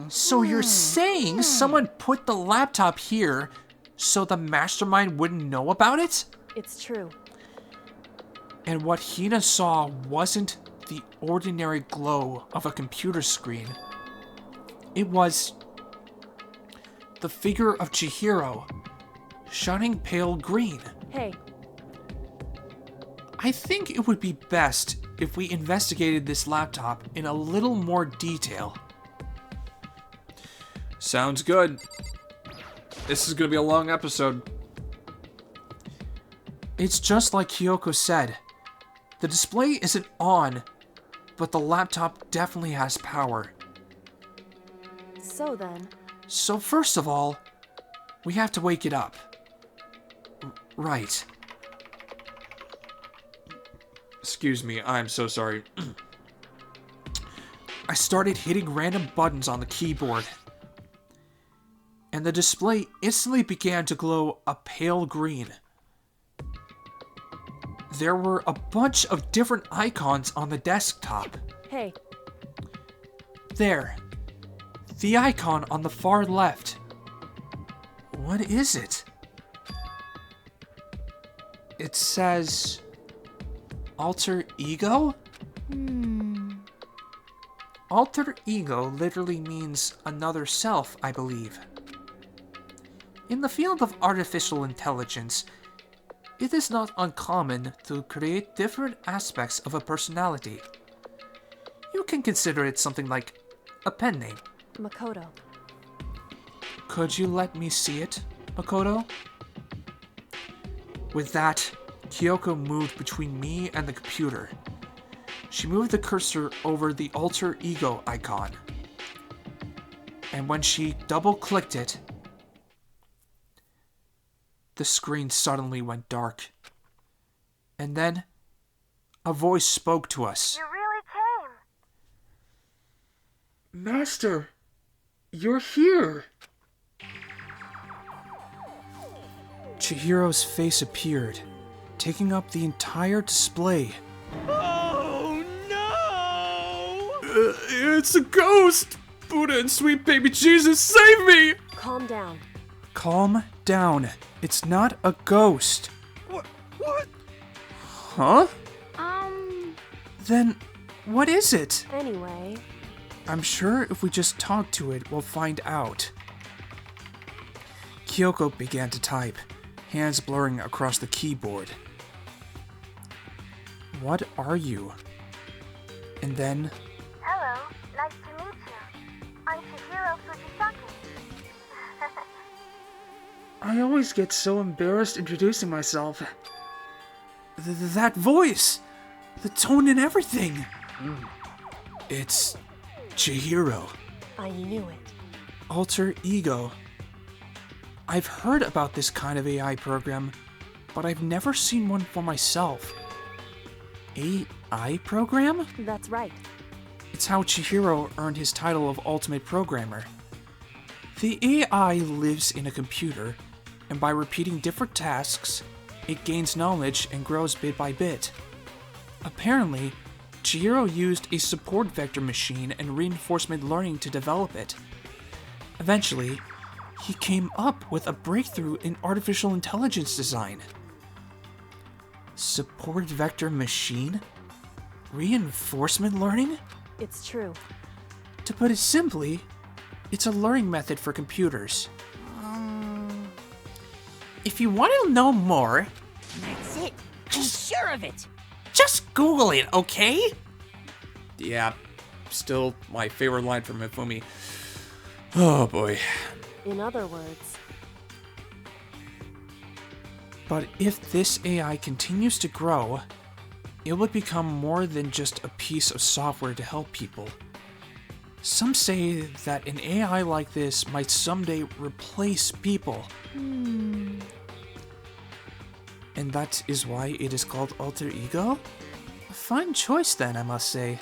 So you're saying someone put the laptop here so the mastermind wouldn't know about it? It's true. And what Hina saw wasn't the ordinary glow of a computer screen. It was the figure of Chihiro, shining pale green. Hey, I think it would be best if we investigated this laptop in a little more detail. Sounds good. This is gonna be a long episode. It's just like Kyoko said. The display isn't on, but the laptop definitely has power. so then, So first of all, we have to wake it up. Right. Excuse me, I'm so sorry. I started hitting random buttons on the keyboard, and the display instantly began to glow a pale green. There were a bunch of different icons on the desktop. hey, There. The icon on the far left. What is it? It says... Alter Ego? Alter Ego literally means another self, I believe. In the field of artificial intelligence, it is not uncommon to create different aspects of a personality. You can consider it something like a pen name. Makoto. Could you let me see it, Makoto? With that, Kyoko moved between me and the computer. She moved the cursor over the alter ego icon. And when she double-clicked it, the screen suddenly went dark. And then, a voice spoke to us. You really came. Master, you're here. Chihiro's face appeared, taking up the entire display. Oh no! It's a ghost! Buddha and sweet baby Jesus, save me! Calm down. Calm down. It's not a ghost. What? Huh? Um, Then, what is it? Anyway, I'm sure if we just talk to it, we'll find out. Kyoko began to type, hands blurring across the keyboard. What are you? And then, Hello, nice to meet you. I'm Chihiro Fujisaki. I always get so embarrassed introducing myself. That voice! The tone and everything! It's Chihiro. I knew it. Alter ego. I've heard about this kind of AI program, but I've never seen one for myself. AI program? That's right. It's how Chihiro earned his title of Ultimate Programmer. The AI lives in a computer, and by repeating different tasks, it gains knowledge and grows bit by bit. Apparently, Chihiro used a support vector machine and reinforcement learning to develop it. Eventually, he came up with a breakthrough in artificial intelligence design. Support vector machine? Reinforcement learning? It's true. To put it simply, it's a learning method for computers. If you want to know more, That's it. I'm sure of it. just Google it, okay? Yeah, still my favorite line from Mifumi. Oh boy. In other words, But if this AI continues to grow, it would become more than just a piece of software to help people. Some say that an AI like this might someday replace people. And that is why it is called alter ego? A fine choice then, I must say.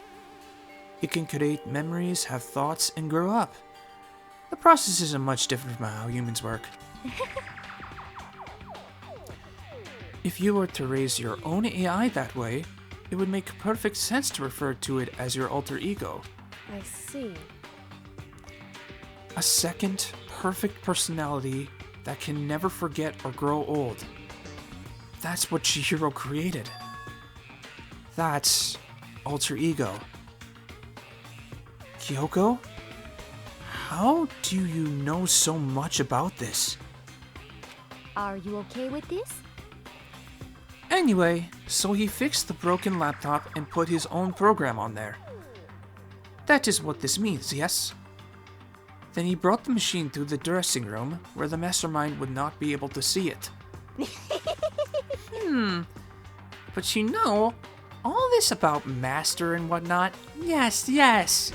It can create memories, have thoughts, and grow up. The process isn't much different from how humans work. If you were to raise your own AI that way, it would make perfect sense to refer to it as your alter ego. I see. A second, perfect personality that can never forget or grow old. That's what Chihiro created. That's alter ego. Kyoko? How do you know so much about this? are you okay with this? Anyway, so he fixed the broken laptop and put his own program on there. That is what this means, yes? Then he brought the machine to the dressing room, where the mastermind would not be able to see it. But you know, all this about master and whatnot, yes.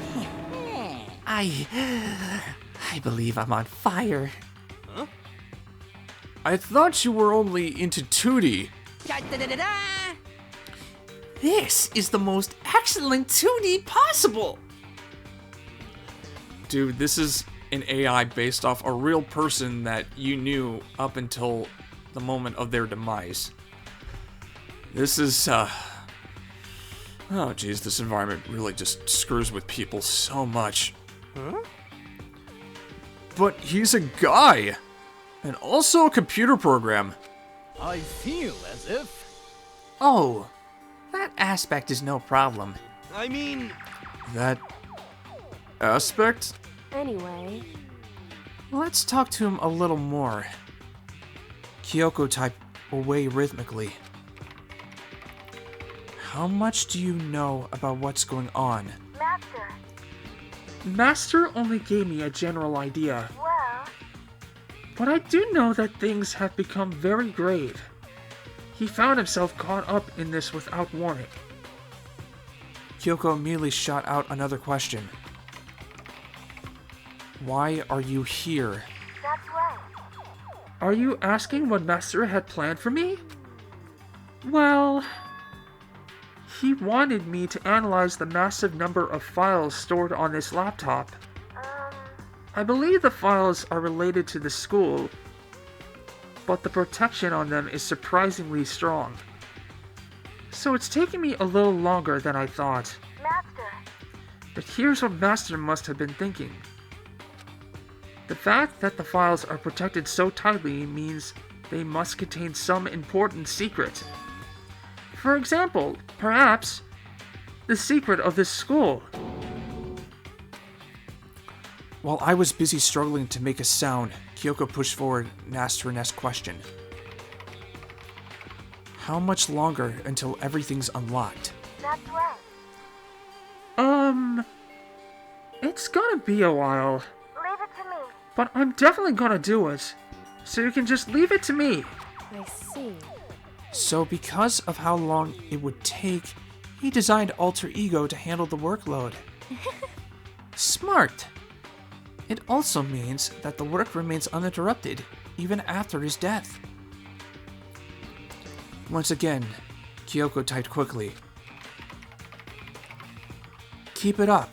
I believe I'm on fire. I thought you were only into 2D. Da-da-da-da-da! This is the most excellent 2D possible! Dude, this is an AI based off a real person that you knew up until the moment of their demise. This is, oh geez, this environment really just screws with people so much. Huh? But he's a guy! And also a computer program. I feel as if... Oh, that aspect is no problem. I mean... That aspect? Anyway, Let's talk to him a little more. Kyoko typed away rhythmically. How much do you know about what's going on? Master, Master only gave me a general idea, well, but I do know that things have become very grave. He found himself caught up in this without warning. Kyoko immediately shot out another question. Why are you here? that's right. Are you asking what Master had planned for me? Well, he wanted me to analyze the massive number of files stored on this laptop. I believe the files are related to the school, but the protection on them is surprisingly strong. So it's taking me a little longer than I thought. Master, But here's what Master must have been thinking. The fact that the files are protected so tightly means they must contain some important secret. For example, perhaps the secret of this school. While I was busy struggling to make a sound, Kyoko pushed forward and asked her next question. How much longer until everything's unlocked? that's right. It's gonna be a while, Leave it to me. but I'm definitely gonna do it. So you can just leave it to me. I see. So because of how long it would take, he designed Alter Ego to handle the workload. Smart! It also means that the work remains uninterrupted, even after his death. Once again, Kyoko typed quickly. Keep it up,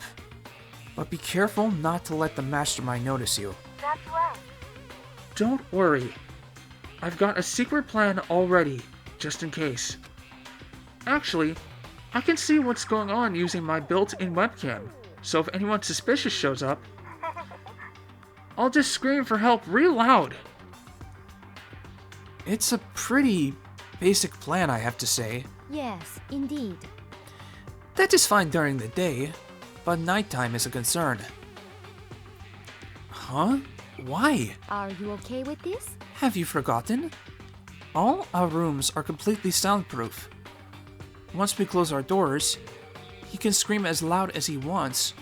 but be careful not to let the mastermind notice you. That's right. Don't worry. I've got a secret plan already, just in case. Actually, I can see what's going on using my built-in webcam, so if anyone suspicious shows up, I'll just scream for help real loud. It's a pretty basic plan, I have to say. Yes, indeed. That is fine during the day, but nighttime is a concern. Huh? Why? Are you okay with this? Have you forgotten? All our rooms are completely soundproof. Once we close our doors, he can scream as loud as he wants,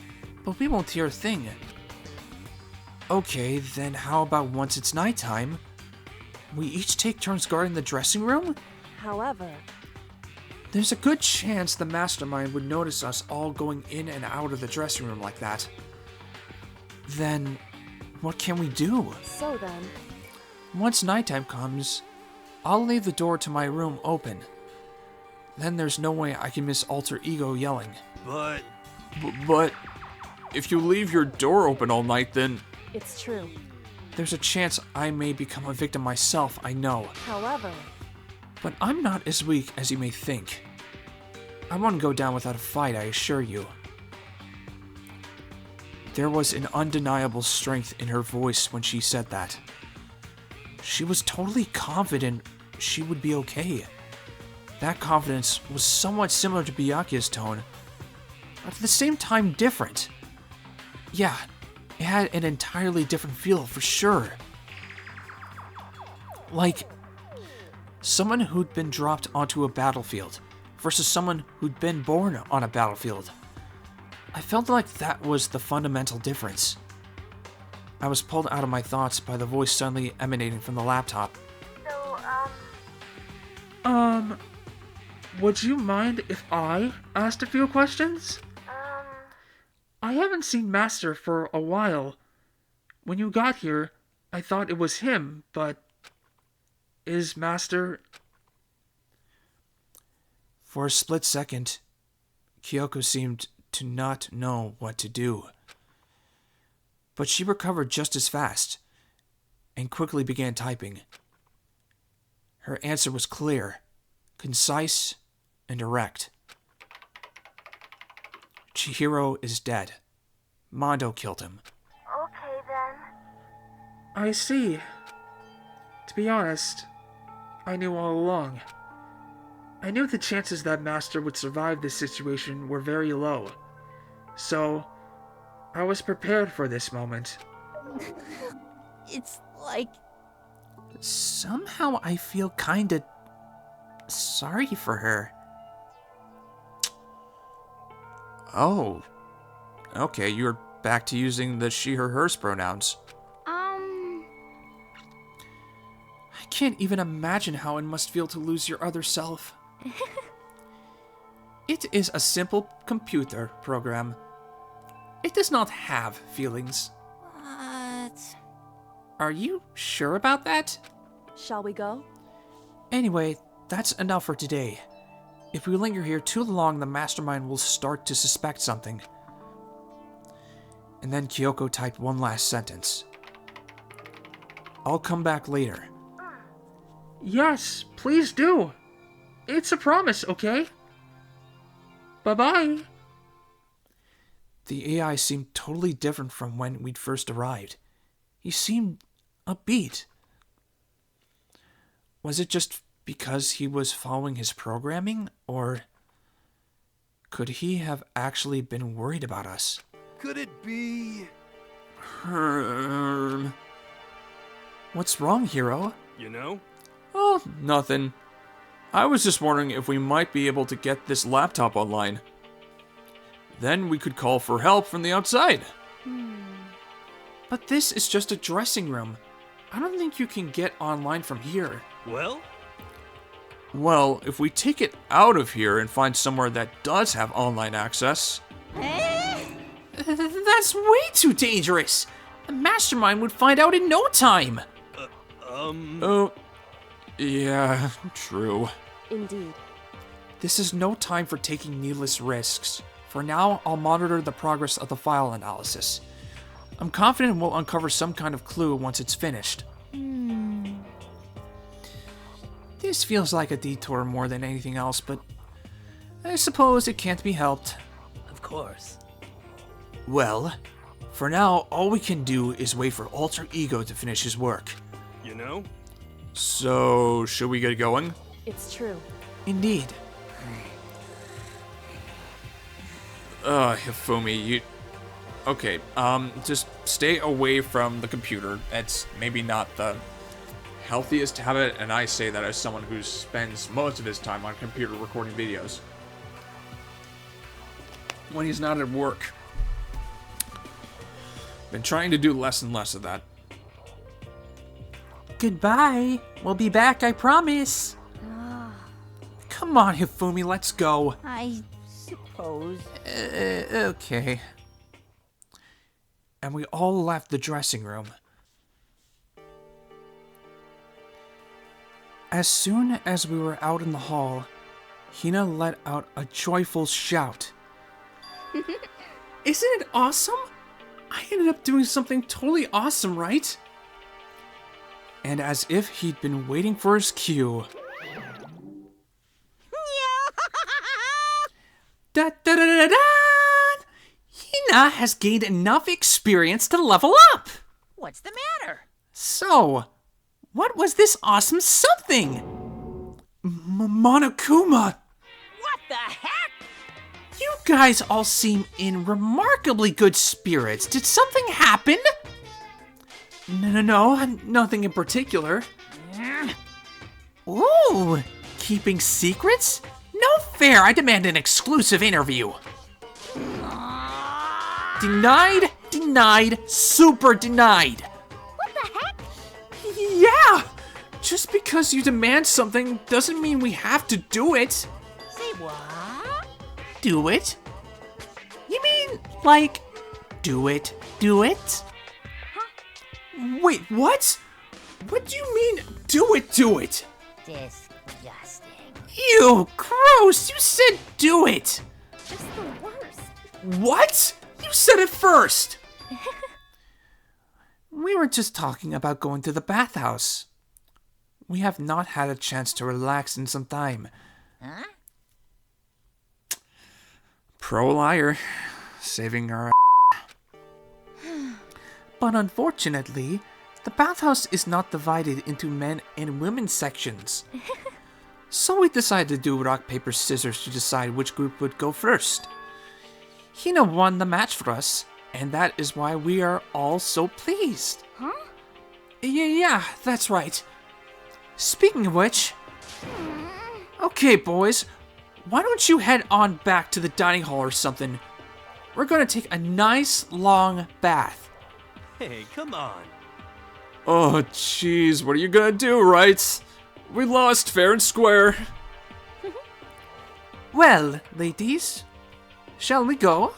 but we won't hear a thing. Okay, then how about once it's nighttime, we each take turns guarding the dressing room? However, There's a good chance the mastermind would notice us all going in and out of the dressing room like that. Then, what can we do? so then, Once nighttime comes, I'll leave the door to my room open. Then there's no way I can miss Alter Ego yelling. But But if you leave your door open all night, then it's true. there's a chance I may become a victim myself, I know. However, But I'm not as weak as you may think. I won't go down without a fight, I assure you. There was an undeniable strength in her voice when she said that. She was totally confident she would be okay. That confidence was somewhat similar to Byakuya's tone, but at the same time different. Yeah, it had an entirely different feel for sure. Like someone who'd been dropped onto a battlefield versus someone who'd been born on a battlefield. I felt like that was the fundamental difference. I was pulled out of my thoughts by the voice suddenly emanating from the laptop. So, Would you mind if I asked a few questions? I haven't seen Master for a while. When you got here, I thought it was him, but is Master... For a split second, Kyoko seemed to not know what to do. But she recovered just as fast, and quickly began typing. Her answer was clear, concise, and direct. Chihiro is dead. Mondo killed him. okay then. I see. To be honest, I knew all along. I knew the chances that Master would survive this situation were very low. So, I was prepared for this moment. It's like Somehow I feel kinda sorry for her. Oh. Okay, you're back to using the she, her, hers pronouns. I can't even imagine how it must feel to lose your other self. It is a simple computer program. It does not have feelings. what? Are you sure about that? shall we go? Anyway, that's enough for today. If we linger here too long, the mastermind will start to suspect something. And then Kyoko typed one last sentence. I'll come back later. Yes, please do. It's a promise, okay? Bye-bye. The AI seemed totally different from when we'd first arrived. He seemed upbeat. Was it just because he was following his programming, or could he have actually been worried about us? Could it be? What's wrong, Hero? You know? Oh, nothing. I was just wondering if we might be able to get this laptop online. Then we could call for help from the outside. But this is just a dressing room. I don't think you can get online from here. Well? Well, if we take it out of here and find somewhere that does have online access... That's way too dangerous. The mastermind would find out in no time. Oh, yeah, true. Indeed. This is no time for taking needless risks. For now, I'll monitor the progress of the file analysis. I'm confident we'll uncover some kind of clue once it's finished. This feels like a detour more than anything else, but I suppose it can't be helped. Of course. Well, for now, all we can do is wait for Alter Ego to finish his work. You know? So, should we get going? It's true. Indeed. Hifumi, you... Okay, just stay away from the computer. It's maybe not the healthiest habit, and I say that as someone who spends most of his time on computer recording videos. When he's not at work. Been trying to do less and less of that. Goodbye. We'll be back, I promise. Come on, Hifumi, let's go. I suppose. Okay. And we all left the dressing room. As soon as we were out in the hall, Hina let out a joyful shout. Isn't it awesome? I ended up doing something totally awesome, right? And as if he'd been waiting for his cue. Da da da da da! Hina has gained enough experience to level up! What's the matter? So, what was this awesome something? Monokuma! What the heck? You guys all seem in remarkably good spirits. Did something happen? No, nothing in particular. Ooh, keeping secrets? No fair, I demand an exclusive interview. Denied, super denied. What the heck? Yeah, just because you demand something doesn't mean we have to do it. Say what? Do it? You mean, like, do it? Wait, what? What do you mean, do it? Disgusting. Ew, gross, you said do it. Just the worst. What? You said it first. We were just talking about going to the bathhouse. We have not had a chance to relax in some time. Huh? Pro liar. Saving our But unfortunately, the bathhouse is not divided into men and women sections. So we decided to do rock, paper, scissors to decide which group would go first. Hina won the match for us, and that is why we are all so pleased. Huh? Yeah, that's right. Speaking of which... Okay, boys, why don't you head on back to the dining hall or something? We're gonna take a nice, long bath. Hey, come on. Oh, jeez, what are you gonna do, right? We lost fair and square. Well, ladies, shall we go?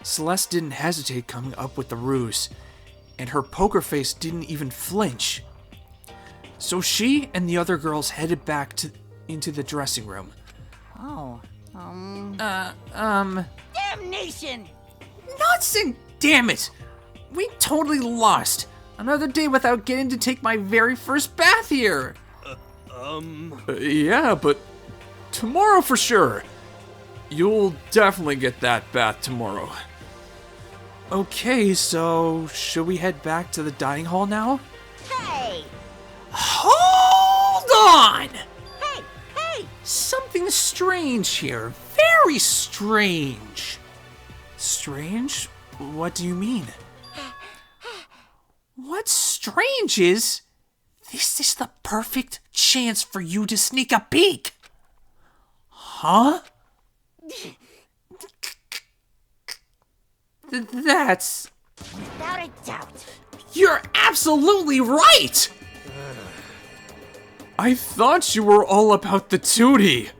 Celeste didn't hesitate coming up with the ruse, and her poker face didn't even flinch. So she and the other girls headed back into the dressing room. Oh, Damnation! Nuts and damn it! We totally lost. Another day without getting to take my very first bath here. Yeah, but tomorrow for sure. You'll definitely get that bath tomorrow. Okay, so should we head back to the dining hall now? Hey! Hold on! Hey! Hey! Something strange here. Very strange. Strange? What do you mean? What's strange is, this is the perfect chance for you to sneak a peek. Huh? That's... Without a doubt. You're absolutely right! I thought you were all about the tootie.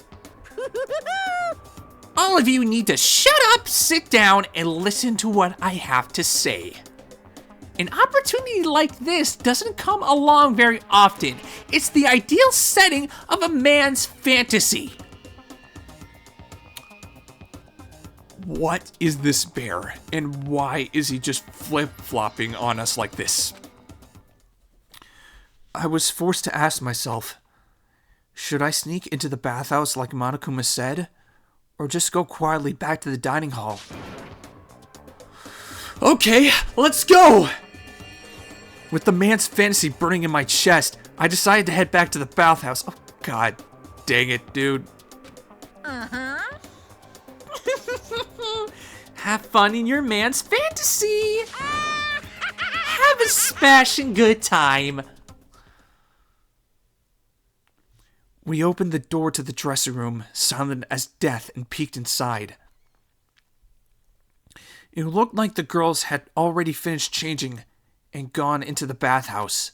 All of you need to shut up, sit down, and listen to what I have to say. An opportunity like this doesn't come along very often. It's the ideal setting of a man's fantasy. What is this bear, and why is he just flip-flopping on us like this? I was forced to ask myself, should I sneak into the bathhouse like Monokuma said, or just go quietly back to the dining hall? Okay, let's go! With the man's fantasy burning in my chest, I decided to head back to the bathhouse. Oh, God dang it, dude. have fun in your man's fantasy! Have a smashing good time! We opened the door to the dressing room, silent as death, and peeked inside. It looked like the girls had already finished changing and gone into the bathhouse.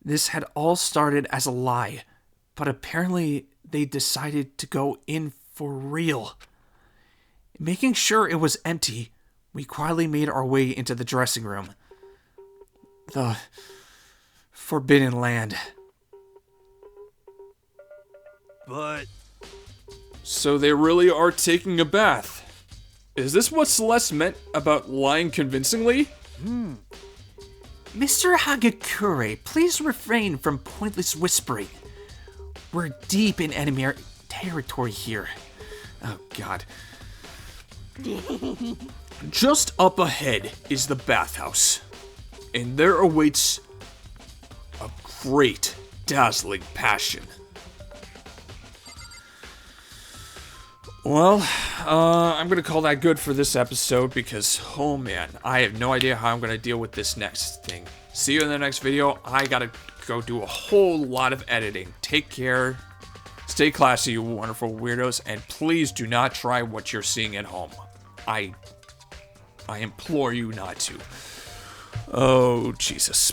This had all started as a lie, but apparently they decided to go in for real. Making sure it was empty, we quietly made our way into the dressing room. The Forbidden Land. But So they really are taking a bath. Is this what Celeste meant about lying convincingly? Mr. Hagakure, please refrain from pointless whispering. We're deep in enemy territory here. Oh, God. Just up ahead is the bathhouse, and there awaits a great, dazzling passion. Well, I'm gonna call that good for this episode because, oh man, I have no idea how I'm gonna deal with this next thing. See you in the next video. I gotta go do a whole lot of editing. Take care. Stay classy, you wonderful weirdos, and please do not try what you're seeing at home. I implore you not to. Oh, Jesus.